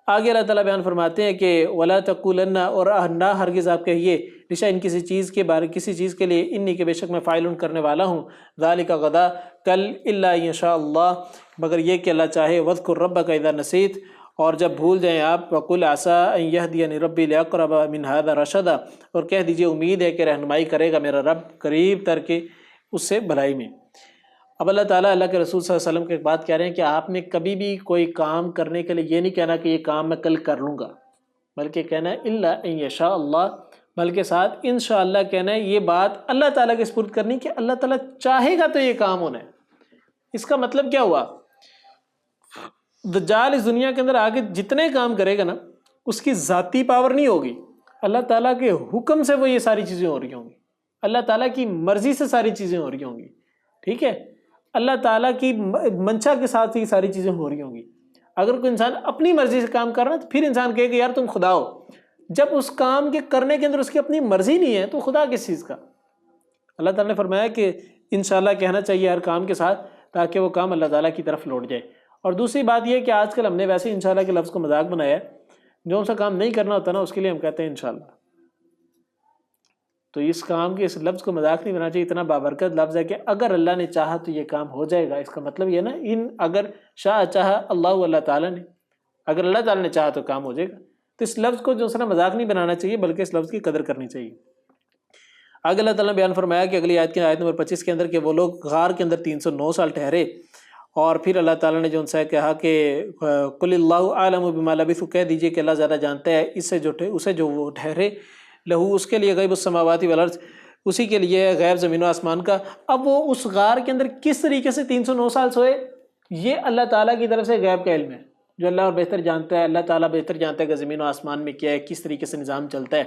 آگے اللہ تعالیٰ بیان فرماتے ہیں کہ ولا تقولن، اور نہ ہرگز آپ کہیے، لشیء کسی چیز کے بارے، کسی چیز کے لیے، انی کہ بے شک میں فاعل کرنے والا ہوں، ذالک غدا، کل، الا ان شاء اللہ، مگر یہ کہ اللہ چاہے، واذکر ربک اذا نسیت، اور جب بھول جائیں آپ، وقل عسیٰ ان یہدینی ربی لاقرب من ھذا رشدا، اور کہہ دیجئے امید ہے کہ رہنمائی کرے گا میرا رب قریب تر کے اس سے بھلائی میں۔ اب اللہ تعالیٰ اللہ کے رسول صلی اللہ علیہ وسلم کے بات کہہ رہے ہیں کہ آپ نے کبھی بھی کوئی کام کرنے کے لیے یہ نہیں کہنا کہ یہ کام میں کل کر لوں گا، بلکہ کہنا ہے الا ان یشاء اللہ، بلکہ ساتھ انشاءاللہ کہنا ہے۔ یہ بات اللہ تعالیٰ کے سپرد کرنی کہ اللہ تعالیٰ چاہے گا تو یہ کام ہونا ہے۔ اس کا مطلب کیا ہوا؟ دجال اس دنیا کے اندر آگے جتنے کام کرے گا نا، اس کی ذاتی پاور نہیں ہوگی، اللہ تعالیٰ کے حکم سے وہ یہ ساری چیزیں ہو رہی ہوں گی، اللہ تعالیٰ کی مرضی سے ساری چیزیں ہو رہی ہوں گی، ٹھیک ہے، اللہ تعالیٰ کی منشا کے ساتھ یہ ساری چیزیں ہو رہی ہوں گی۔ اگر کوئی انسان اپنی مرضی سے کام کر رہا ہے تو پھر انسان کہے کہ یار تم خدا ہو، جب اس کام کے کرنے کے اندر اس کی اپنی مرضی نہیں ہے تو خدا کس چیز کا؟ اللہ تعالیٰ نے فرمایا کہ انشاءاللہ کہنا چاہیے ہر کام کے ساتھ، تاکہ وہ کام اللہ تعالیٰ کی طرف لوٹ جائے۔ اور دوسری بات یہ کہ آج کل ہم نے ویسے انشاءاللہ کے لفظ کو مذاق بنایا ہے، جو سا کام نہیں کرنا ہوتا نا اس کے لیے ہم کہتے ہیں انشاءاللہ۔ تو اس کام کے اس لفظ کو مذاق نہیں بنانا چاہیے، اتنا بابرکت لفظ ہے کہ اگر اللہ نے چاہا تو یہ کام ہو جائے گا۔ اس کا مطلب یہ نا، اگر شاء چاہا اللہ تعالیٰ نے، اگر اللہ تعالیٰ نے چاہا تو کام ہو جائے گا۔ تو اس لفظ کو جو سنا مذاق نہیں بنانا چاہیے، بلکہ اس لفظ کی قدر کرنی چاہیے۔ آگے اللہ تعالیٰ نے بیان فرمایا کہ اگلی آیت نمبر 25 کے اندر کہ وہ لوگ غار کے اندر 309 سال ٹھہرے، اور پھر اللہ تعالیٰ نے جو ان سے کہا کہ قل اللہ اعلم بما لبثوا، کہہ دیجئے کہ اللہ زیادہ جانتا ہے اسے جو وہ ٹھہرے، لہو اس کے لیے غیب السماوات والارض، اسی کے لیے غیب زمین و آسمان کا۔ اب وہ اس غار کے اندر کس طریقے سے 309 سال سوئے، یہ اللہ تعالیٰ کی طرف سے غیب کا علم ہے، جو اللہ اور بہتر جانتا ہے۔ اللہ تعالیٰ بہتر جانتا ہے کہ زمین و آسمان میں کیا ہے، کس طریقے سے نظام چلتا ہے،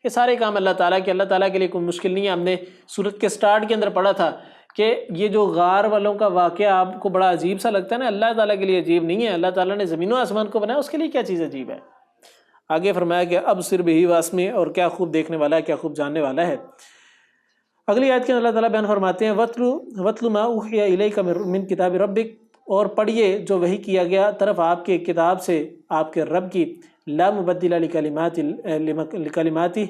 یہ سارے کام اللہ تعالیٰ کے، اللہ تعالیٰ کے لیے کوئی مشکل نہیں ہے۔ ہم نے سورت کے سٹارٹ کے اندر پڑھا تھا کہ یہ جو غار والوں کا واقعہ آپ کو بڑا عجیب سا لگتا ہے نا، اللہ تعالیٰ کے لیے عجیب نہیں ہے۔ اللہ تعالیٰ نے زمین و آسمان کو بنایا، اس کے لیے کیا چیز عجیب ہے؟ آگے فرمایا کہ ابصر بہ واسمع، اور کیا خوب دیکھنے والا ہے، کیا خوب جاننے والا ہے۔ اگلی آیت کے اللہ تعالیٰ بیان فرماتے ہیں وَاتْلُ مَا أُوحِیَ إِلَيْكَ مِن کتاب ربک، اور پڑھیے جو وحی کیا گیا طرف آپ کے کتاب سے آپ کے رب کی، لا مبدل لکلماتہ،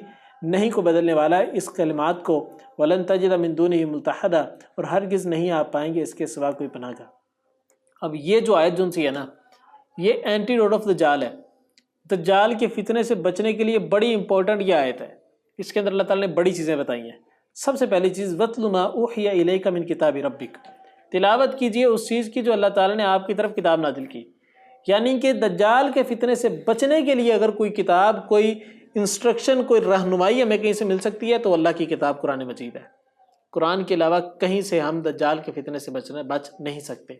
نہیں کو بدلنے والا ہے اس کلمات کو، وَلَن تَجِدَ مِن دُونِهِ مُلْتَحَدًا، اور ہرگز نہیں آپ پائیں گے اس کے سوا کوئی پناہ گاہ۔ اب یہ جو آیت جون سی ہے نا، یہ اینٹیڈوٹ آف دجال ہے۔ دجال کے فتنے سے بچنے کے لیے بڑی امپورٹنٹ یہ آیت ہے۔ اس کے اندر اللہ تعالیٰ نے بڑی چیزیں بتائی ہیں۔ سب سے پہلی چیز وَاتْلُ مَا أُوحِیَ إِلَيْكَ مِن کتاب ربک، تلاوت کیجئے اس چیز کی جو اللہ تعالیٰ نے آپ کی طرف کتاب نازل کی۔ یعنی کہ دجال کے فتنے سے بچنے کے لیے اگر کوئی کتاب، کوئی انسٹرکشن، کوئی رہنمائی ہمیں کہیں سے مل سکتی ہے تو اللہ کی کتاب قرآن مجید ہے۔ قرآن کے علاوہ کہیں سے ہم دجال کے فتنے سے بچ نہیں سکتے۔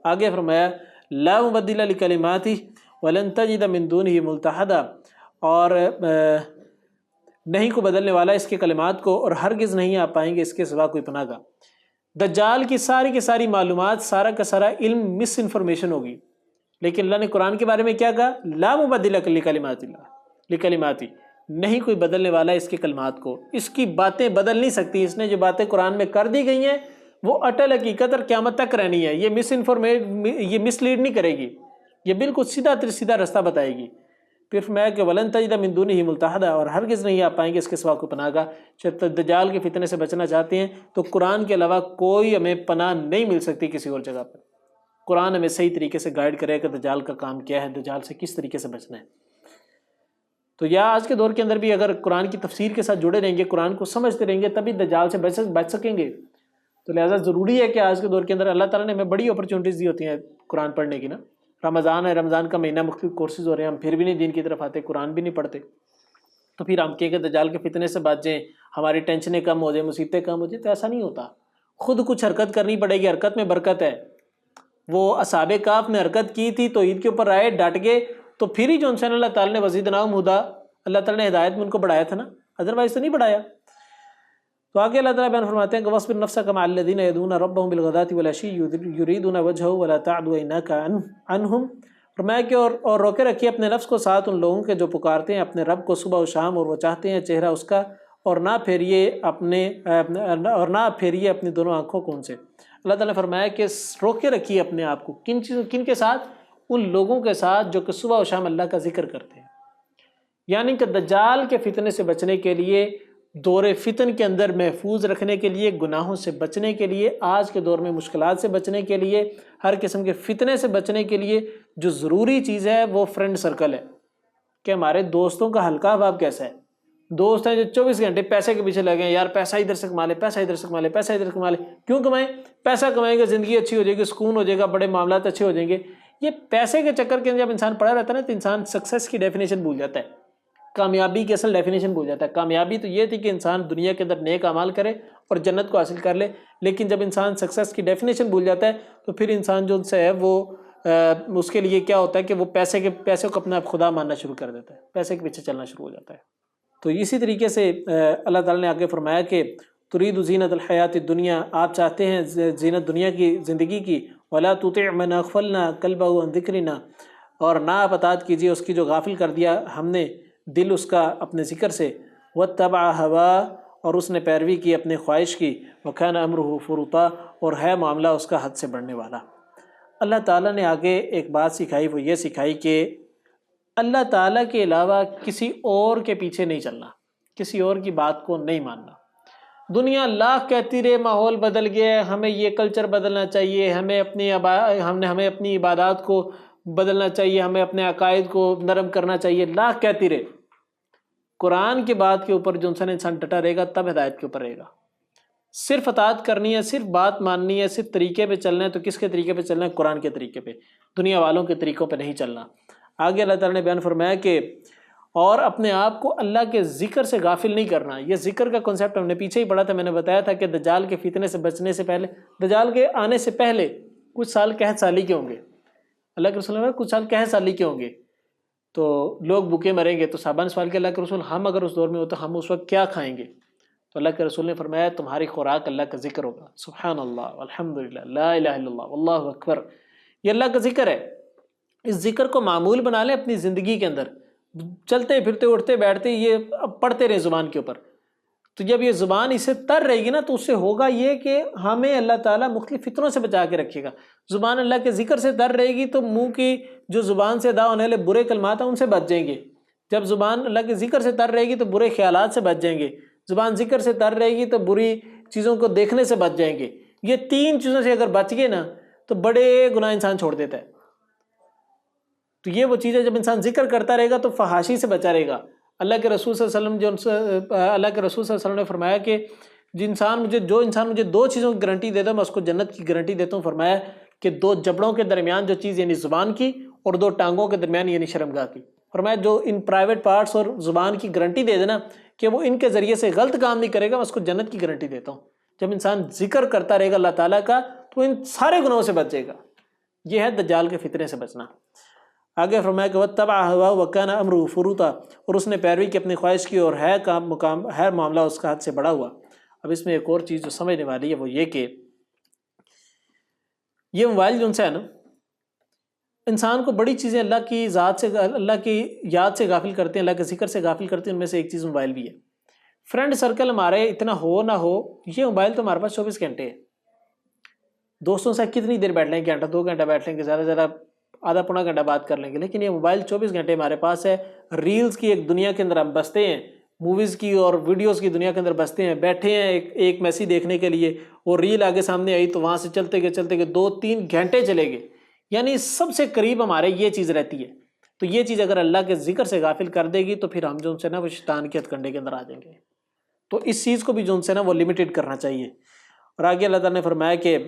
آگے فرمایا لا مبدل لکلماتہ ولن تجد من دونہ ملتحدا، اور نہیں کو بدلنے والا اس کے کلمات کو، اور ہرگز نہیں آپ پائیں گے اس کے سوا کوئی پناہ گاہ۔ دجال کی ساری معلومات، سارا کا سارا علم مس انفارمیشن ہوگی، لیکن اللہ نے قرآن کے بارے میں کیا کہا؟ لا مبدل لکلماتی، نہیں کوئی بدلنے والا اس کے کلمات کو، اس کی باتیں بدل نہیں سکتی۔ اس نے جو باتیں قرآن میں کر دی گئی ہیں وہ اٹل حقیقت اور قیامت تک رہنی ہے۔ یہ یہ مس لیڈ نہیں کرے گی، یہ بالکل سیدھا رستہ بتائے گی۔ پھر فرمایا کہ ولن تجد من دونہ ملتحدا، اور ہرگز نہیں آپ پائیں گے اس کے سوا کوئی پناہ گاہ۔ دجال کے فتنے سے بچنا چاہتے ہیں تو قرآن کے علاوہ کوئی ہمیں پناہ نہیں مل سکتی کسی اور جگہ پر۔ قرآن ہمیں صحیح طریقے سے گائیڈ کرے کہ دجال کا کام کیا ہے، دجال سے کس طریقے سے بچنا ہے۔ تو یا آج کے دور کے اندر بھی اگر قرآن کی تفسیر کے ساتھ جڑے رہیں گے، قرآن کو سمجھتے رہیں گے، تبھی دجال سے بچ سکیں گے۔ تو لہٰذا ضروری ہے کہ آج کے دور کے اندر اللہ تعالیٰ نے ہمیں بڑی اپرچونٹیز دی ہوتی ہیں قرآن پڑھنے کی نا۔ رمضان ہے، رمضان کا مہینہ، مختلف کورسز ہو رہے ہیں، ہم پھر بھی نہیں دین کی طرف آتے، قرآن بھی نہیں پڑھتے، تو پھر ہم کہیں کہ دجال کے فتنے سے بچ جائیں، ہماری ٹینشنیں کم ہو جائیں، مصیبتیں کم ہو جائیں، تو ایسا نہیں ہوتا۔ خود کچھ حرکت کرنی پڑے گی، حرکت میں برکت ہے۔ وہ اصحاب کہف نے حرکت کی تھی تو عید کے اوپر آئے، ڈٹ گئے، تو پھر ہی جو انسان اللہ تعالیٰ نے وزیدناہم ہدیٰ، اللہ تعالیٰ نے ہدایت میں ان کو بڑھایا تھا نا، ادروائز تو نہیں بڑھایا۔ تو آگے اللہ تعالیٰ بیان فرماتے ہیں کہ وَاصْبِرْ نَفْسَكَ مَعَ الَّذِينَ يَدْعُونَ رَبَّهُم بِالْغَدَاةِ وَالْعَشِيِّ يُرِيدُونَ وَجْهَهُ وَلَا تَعْدُ عَيْنَاكَ عَنْهُمْ، فرمایا کہ اور روکے رکھیے اپنے نفس کو ساتھ ان لوگوں کے جو پکارتے ہیں اپنے رب کو صبح و شام، اور وہ چاہتے ہیں چہرہ اس کا، اور نہ پھیریے اپنی دونوں آنکھوں کو ان سے۔ اللہ تعالیٰ نے فرمایا کہ روکے رکھیے اپنے آپ کو کن کے ساتھ؟ ان لوگوں کے ساتھ جو کہ صبح و شام اللہ کا ذکر کرتے ہیں۔ یعنی کہ دجال کے فتنے سے بچنے کے لیے، دور فتن کے اندر محفوظ رکھنے کے لیے، گناہوں سے بچنے کے لیے، آج کے دور میں مشکلات سے بچنے کے لیے، ہر قسم کے فتنے سے بچنے کے لیے جو ضروری چیز ہے وہ فرینڈ سرکل ہے، کہ ہمارے دوستوں کا حلقہ احباب کیسا ہے۔ دوست ہیں جو 24 گھنٹے پیسے کے پیچھے لگے ہیں، یار پیسہ ادھر سے کما لے، پیسہ ادھر سے کما لے، پیسہ ادھر سے کما لے۔ کیوں کمائیں؟ پیسہ کمائیں گے زندگی اچھی ہو جائے گی، سکون ہو جائے گا، بڑے معاملات اچھے ہو جائیں گے۔ یہ پیسے کے چکر کے اندر جب انسان پڑا رہتا ہے نا تو انسان سکسیس کی ڈیفینیشن بھول جاتا ہے، کامیابی کی اصل ڈیفینیشن بھول جاتا ہے۔ کامیابی تو یہ تھی کہ انسان دنیا کے اندر نیک اعمال کرے اور جنت کو حاصل کر لے، لیکن جب انسان سکسیس کی ڈیفینیشن بھول جاتا ہے تو پھر انسان جو ان سے ہے وہ اس کے لیے کیا ہوتا ہے کہ وہ پیسے کو اپنا خدا ماننا شروع کر دیتا ہے، پیسے کے پیچھے چلنا شروع ہو جاتا ہے۔ تو اسی طریقے سے اللہ تعالیٰ نے آگے فرمایا کہ ترید زینت الحیات الدنیا، آپ چاہتے ہیں زینت دنیا کی، زندگی کی، ولا تطع من اغفلنا قلبه عن ذکرنا، اور نہ آپ اطاعت کیجیے اس کی جو غافل کر دیا ہم نے دل اس کا اپنے ذکر سے، واتبع هواه، اور اس نے پیروی کی اپنے خواہش کی، وکان امره فرطا، اور ہے معاملہ اس کا حد سے بڑھنے والا۔ اللہ تعالیٰ نے آگے ایک بات سکھائی، وہ یہ سکھائی کہ اللہ تعالیٰ کے علاوہ کسی اور کے پیچھے نہیں چلنا، کسی اور کی بات کو نہیں ماننا۔ دنیا لاکھ کہتی رہے ماحول بدل گیا ہے، ہمیں یہ کلچر بدلنا چاہیے، ہمیں اپنی عبادات کو بدلنا چاہیے، ہمیں اپنے عقائد کو نرم کرنا چاہیے، لاکھ کہتی رہے۔ قرآن کی بات کے اوپر جو انسان ڈٹا رہے گا تب ہدایت کے اوپر رہے گا۔ صرف اطاعت کرنی ہے، صرف بات ماننی ہے، صرف طریقے پہ چلنا ہے، تو کس کے طریقے پہ چلنا ہے؟ قرآن کے طریقے پہ، دنیا والوں کے طریقوں پہ نہیں چلنا۔ آگے اللہ تعالیٰ نے بیان فرمایا کہ اور اپنے آپ کو اللہ کے ذکر سے غافل نہیں کرنا۔ یہ ذکر کا کنسیپٹ ہم نے پیچھے ہی پڑھا تھا، میں نے بتایا تھا کہ دجال کے فتنے سے بچنے سے پہلے، دجال کے آنے سے پہلے کچھ سال قحط سالی کے ہوں گے، اللہ کے رسول نے کچھ سال قحط سالی کے ہوں گے، تو لوگ بھوکے مریں گے۔ تو صحابہ نے سوال کیا اللہ کے رسول ہم اگر اس دور میں ہوتے ہم اس وقت کیا کھائیں گے؟ تو اللہ کے رسول نے فرمایا تمہاری خوراک اللہ کا ذکر ہوگا۔ سبحان اللہ والحمدللہ لا الہ الا اللہ واللہ اکبر، یہ اللہ کا ذکر ہے۔ اس ذکر کو معمول بنا لیں اپنی زندگی کے اندر، چلتے پھرتے اٹھتے بیٹھتے یہ پڑھتے رہے زبان کے اوپر، تو جب یہ زبان اسے تر رہے گی نا تو اس سے ہوگا یہ کہ ہمیں اللہ تعالیٰ مختلف فتنوں سے بچا کے رکھے گا۔ زبان اللہ کے ذکر سے تر رہے گی تو منہ کی جو زبان سے ادا ہونے والے برے کلمات ہیں ان سے بچ جائیں گے، جب زبان اللہ کے ذکر سے تر رہے گی تو برے خیالات سے بچ جائیں گے، زبان ذکر سے تر رہے گی تو بری چیزوں کو دیکھنے سے بچ جائیں گے۔ یہ تین چیزوں سے اگر بچ گئے نا تو بڑے گناہ انسان چھوڑ دیتا ہے۔ تو یہ وہ چیزیں جب انسان ذکر کرتا رہے گا تو فحاشی سے بچا رہے گا۔ اللہ کے رسول صلی اللہ علیہ وسلم اللہ کے رسول صلی اللہ علیہ وسلم نے فرمایا کہ جو انسان مجھے دو چیزوں کی گارنٹی دیتا ہے میں اس کو جنت کی گارنٹی دیتا ہوں۔ فرمایا کہ دو جبڑوں کے درمیان جو چیز یعنی زبان کی، اور دو ٹانگوں کے درمیان یعنی شرمگاہ کی۔ فرمایا جو ان پرائیویٹ پارٹس اور زبان کی گارنٹی دے دینا کہ وہ ان کے ذریعے سے غلط کام نہیں کرے گا، میں اس کو جنت کی گارنٹی دیتا ہوں۔ جب انسان ذکر کرتا رہے گا اللہ تعالیٰ کا تو ان سارے گناہوں سے بچ جائے گا۔ یہ ہے دجال کے فتنے سے بچنا۔ آگے فرمایا کہ وَاتَّبَعَ هَوَاهُ وَكَانَ أَمْرُهُ فُرُوطًا، اور اس نے پیروی کی اپنی خواہش کی اور ہے معاملہ اس کا حد سے بڑا ہوا۔ اب اس میں ایک اور چیز جو سمجھنے والی ہے وہ یہ کہ یہ موبائل جو ہے نا، انسان کو بڑی چیزیں اللہ کی ذات سے، اللہ کی یاد سے غافل کرتے ہیں، اللہ کے ذکر سے غافل کرتے ہیں۔ ان میں سے ایک چیز موبائل بھی ہے۔ فرینڈ سرکل ہمارے اتنا ہو نہ ہو، یہ موبائل تو ہمارے پاس 24 گھنٹے ہے۔ دوستوں سے کتنی دیر بیٹھ لیں گے، گھنٹہ 2 گھنٹہ بیٹھ لیں گے، زیادہ سے زیادہ آدھا پونا گھنٹہ بات کر لیں گے، لیکن یہ موبائل 24 گھنٹے ہمارے پاس ہے۔ ریلز کی ایک دنیا کے اندر ہم بستے ہیں، موویز کی اور ویڈیوز کی دنیا کے اندر بستے ہیں، بیٹھے ہیں ایک میسیج دیکھنے کے لیے، اور ریل آگے سامنے آئی تو وہاں سے چلتے گئے 2-3 گھنٹے چلے گئے۔ یعنی سب سے قریب ہمارے یہ چیز رہتی ہے۔ تو یہ چیز اگر اللہ کے ذکر سے غافل کر دے گی تو پھر ہم جو ان سے نا وہ شیطان کے ہتھ کنڈے کے اندر آ جائیں گے۔ تو اس چیز کو بھی جو ان سے نا وہ لمیٹڈ کرنا چاہیے۔ اور آگے اللہ تعالیٰ نے فرمایا کہ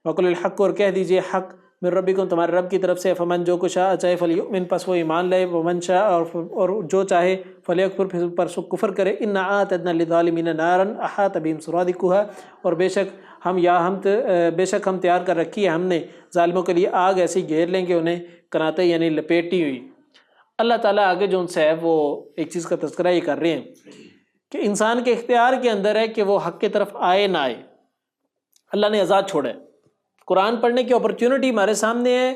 وَقُلِ الْحَقُّ، اور کہہ دیجئے حق من ربکم، تمہارے رب کی طرف سے، فمن جو کو شاء چاہے فلیؤمن، پس وہ ایمان لے، ومن شاء اور جو چاہے فلیکفر، پھر پر سو کفر کرے۔ انا اعتدنا للظالمین نارا احاط بهم سرادقها، اور بے شک ہم تیار کر رکھی ہے ہم نے ظالموں کے لیے آگ ایسی گھیر لیں گے انہیں کناتے یعنی لپیٹی ہوئی۔ اللہ تعالیٰ آگے جو ان سے ہے وہ ایک چیز کا تذکرہ یہ کر رہے ہیں کہ انسان کے اختیار کے اندر ہے کہ وہ حق کی طرف آئے نہ آئے۔ اللہ نے آزاد چھوڑا ہے، قرآن پڑھنے کی اپرچونٹی ہمارے سامنے ہے،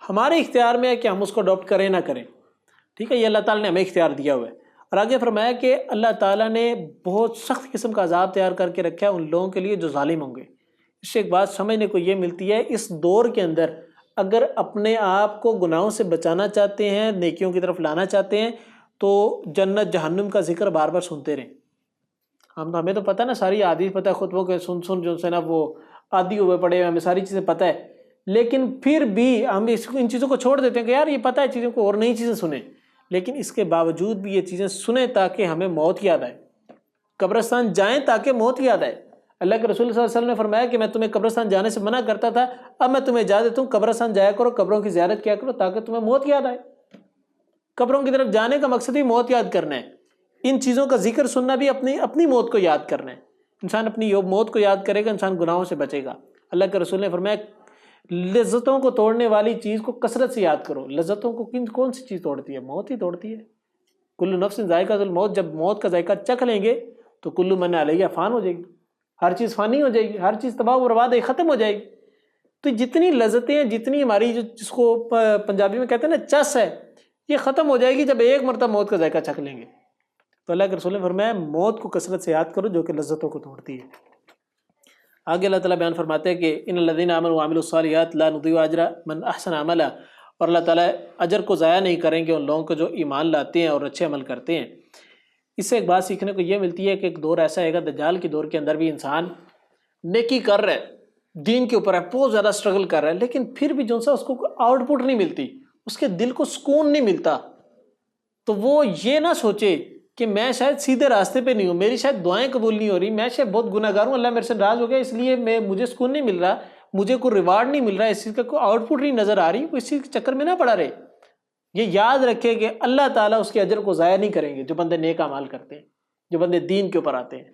ہمارے اختیار میں ہے کہ ہم اس کو اڈاپٹ کریں نہ کریں۔ ٹھیک ہے، یہ اللہ تعالیٰ نے ہمیں اختیار دیا ہوا ہے۔ اور آگے فرمایا کہ اللہ تعالیٰ نے بہت سخت قسم کا عذاب تیار کر کے رکھا ہے ان لوگوں کے لیے جو ظالم ہوں گے۔ اس سے ایک بات سمجھنے کو یہ ملتی ہے، اس دور کے اندر اگر اپنے آپ کو گناہوں سے بچانا چاہتے ہیں، نیکیوں کی طرف لانا چاہتے ہیں، تو جنت جہنم کا ذکر بار بار سنتے رہیں۔ ہمیں تو پتہ نا، ساری حدیث پتہ ہے، خطبوں کے سن جو سے نا وہ عادی ہوئے پڑے ہمیں ساری چیزیں پتہ ہے، لیکن پھر بھی ہم ان چیزوں کو چھوڑ دیتے ہیں کہ یار یہ پتہ ہے چیزوں کو، اور نئی چیزیں سنیں۔ لیکن اس کے باوجود بھی یہ چیزیں سنیں تاکہ ہمیں موت یاد آئے، قبرستان جائیں تاکہ موت یاد آئے۔ اللہ کے رسول صلی اللہ علیہ وسلم نے فرمایا کہ میں تمہیں قبرستان جانے سے منع کرتا تھا، اب میں تمہیں اجازت دیتا ہوں قبرستان جایا کرو، قبروں کی زیارت کیا کرو تاکہ تمہیں موت یاد آئے۔ قبروں کی طرف جانے کا مقصد ہی موت یاد کرنا ہے۔ ان چیزوں کا ذکر سننا بھی اپنی موت کو یاد کرنا ہے۔ انسان اپنی موت کو یاد کرے گا، انسان گناہوں سے بچے گا۔ اللہ کے رسول نے فرمایا لذتوں کو توڑنے والی چیز کو کثرت سے یاد کرو۔ لذتوں کو کون سی چیز توڑتی ہے؟ موت ہی توڑتی ہے۔ کل نفس ذائقۃ الموت، جب موت کا ذائقہ چکھ لیں گے تو کل من علیہ فان ہو جائے گی، ہر چیز فانی ہو جائے گی، ہر چیز تباہ و برباد ہے، ختم ہو جائے گی۔ تو جتنی لذتیں ہیں، جتنی ہماری جس کو پنجابی میں کہتے ہیں نا چس ہے، یہ ختم ہو جائے گی جب ایک مرتبہ موت کا ذائقہ چکھ لیں گے۔ تو اللہ کے رسول نے فرمایا موت کو کثرت سے یاد کرو جو کہ لذتوں کو توڑتی ہے۔ آگے اللہ تعالیٰ بیان فرماتے ہیں کہ ان الذین آمنوا وعملوا الصالحات لا نضیع اجر من احسن عملا، اور اللہ تعالیٰ اجر کو ضائع نہیں کریں گے ان لوگوں کو جو ایمان لاتے ہیں اور اچھے عمل کرتے ہیں۔ اس سے ایک بات سیکھنے کو یہ ملتی ہے کہ ایک دور ایسا آئے گا دجال کے دور کے اندر بھی انسان نیکی کر رہا ہے، دین کے اوپر ہے، بہت زیادہ سٹرگل کر رہا ہے، لیکن پھر بھی جو سا اس کو آؤٹ پٹ نہیں ملتی، اس کے دل کو سکون نہیں ملتا، تو وہ یہ نہ سوچے کہ میں شاید سیدھے راستے پہ نہیں ہوں، میری شاید دعائیں قبول نہیں ہو رہی، میں شاید بہت گناہ گار ہوں، اللہ میرے سے ناراض ہو گیا اس لیے مجھے سکون نہیں مل رہا، مجھے کوئی ریوارڈ نہیں مل رہا، اس چیز کا کوئی آؤٹ پٹ نہیں نظر آ رہی، وہ اس چیز کے چکر میں نہ پڑا رہے۔ یہ یاد رکھے کہ اللہ تعالیٰ اس کے اجر کو ضائع نہیں کریں گے جو بندے نیک اعمال کرتے ہیں، جو بندے دین کے اوپر آتے ہیں۔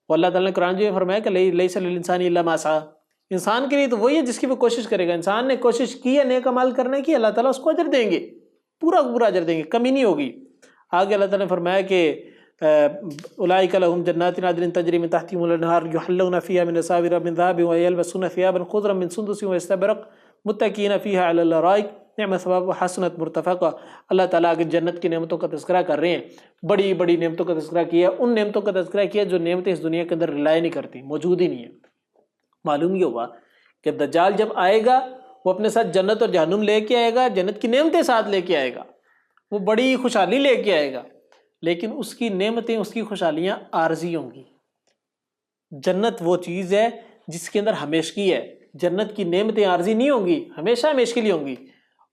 وہ اللہ تعالیٰ نے قرآن جو فرمایا کہ لیس للانسان الا ما سعی، انسان کے لیے تو وہی ہے جس کی وہ کوشش کرے گا۔ انسان نے کوشش کی ہے نیک اعمال کرنے کی، اللہ تعالیٰ اس کو اجر دیں گے، پورا پورا اجر دیں گے، کمی نہیں ہوگی۔ آگے اللہ تعالیٰ نے فرمایا کہ اولئک لہم جنات عدن تجری من تحتہم الانہار یحلون فیہا من اساور من ذہب ویلبسون ثیابا خضرا من سندس واستبرق متکئین فیہا علی الارائک نعم ثواب و حسنت مرتفقہ. اللہ تعالیٰ اگر جنت کی نعمتوں کا تذکرہ کر رہے ہیں، بڑی بڑی نعمتوں کا تذکرہ کیا، ان نعمتوں کا تذکرہ کیا جو نعمتیں اس دنیا کے اندر رلائے نہیں کرتی، موجود ہی نہیں ہے. معلوم یہ ہوا کہ دجال جب آئے گا وہ اپنے ساتھ جنت اور جہنم لے کے آئے گا، جنت کی نعمتیں ساتھ لے کے آئے گا، وہ بڑی خوشحالی لے کے آئے گا، لیکن اس کی نعمتیں، اس کی خوشحالیاں عارضی ہوں گی. جنت وہ چیز ہے جس کے اندر ہمیشگی ہے، جنت کی نعمتیں عارضی نہیں ہوں گی، ہمیشہ ہمیشہ کے لیے ہوں گی.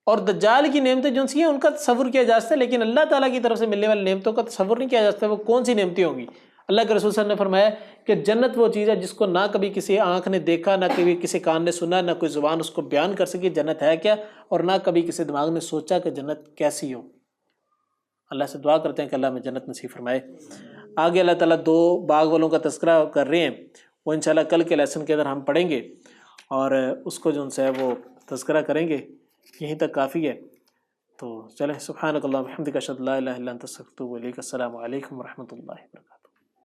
اور دجال کی نعمتیں جو سی ہیں ان کا تصور کیا جا سکتا ہے، لیکن اللہ تعالیٰ کی طرف سے ملنے والی نعمتوں کا تصور نہیں کیا جا سکتا وہ کون سی نعمتیں ہوں گی. اللہ کے رسول صلی اللہ علیہ وسلم نے فرمایا کہ جنت وہ چیز ہے جس کو نہ کبھی کسی آنکھ نے دیکھا، نہ کبھی کسی کان نے سنا، نہ کوئی زبان اس کو بیان کر سکی جنت ہے کیا، اور نہ کبھی کسی دماغ نے سوچا کہ جنت کیسی ہو. اللہ سے دعا کرتے ہیں کہ اللہ ہمیں جنت نصیب فرمائے. آگے اللہ تعالیٰ 2 باغ والوں کا تذکرہ کر رہے ہیں، وہ انشاءاللہ کل کے لیسن کے اندر ہم پڑھیں گے اور اس کو جو ان سے ہے وہ تذکرہ کریں گے. یہیں تک کافی ہے. تو چلیں، سبحانک اللہم وبحمدک اشہد ان لا الہ الا انت استغفرک و اتوب الیک. السلام علیکم ورحمۃ اللہ وبرکاتہ.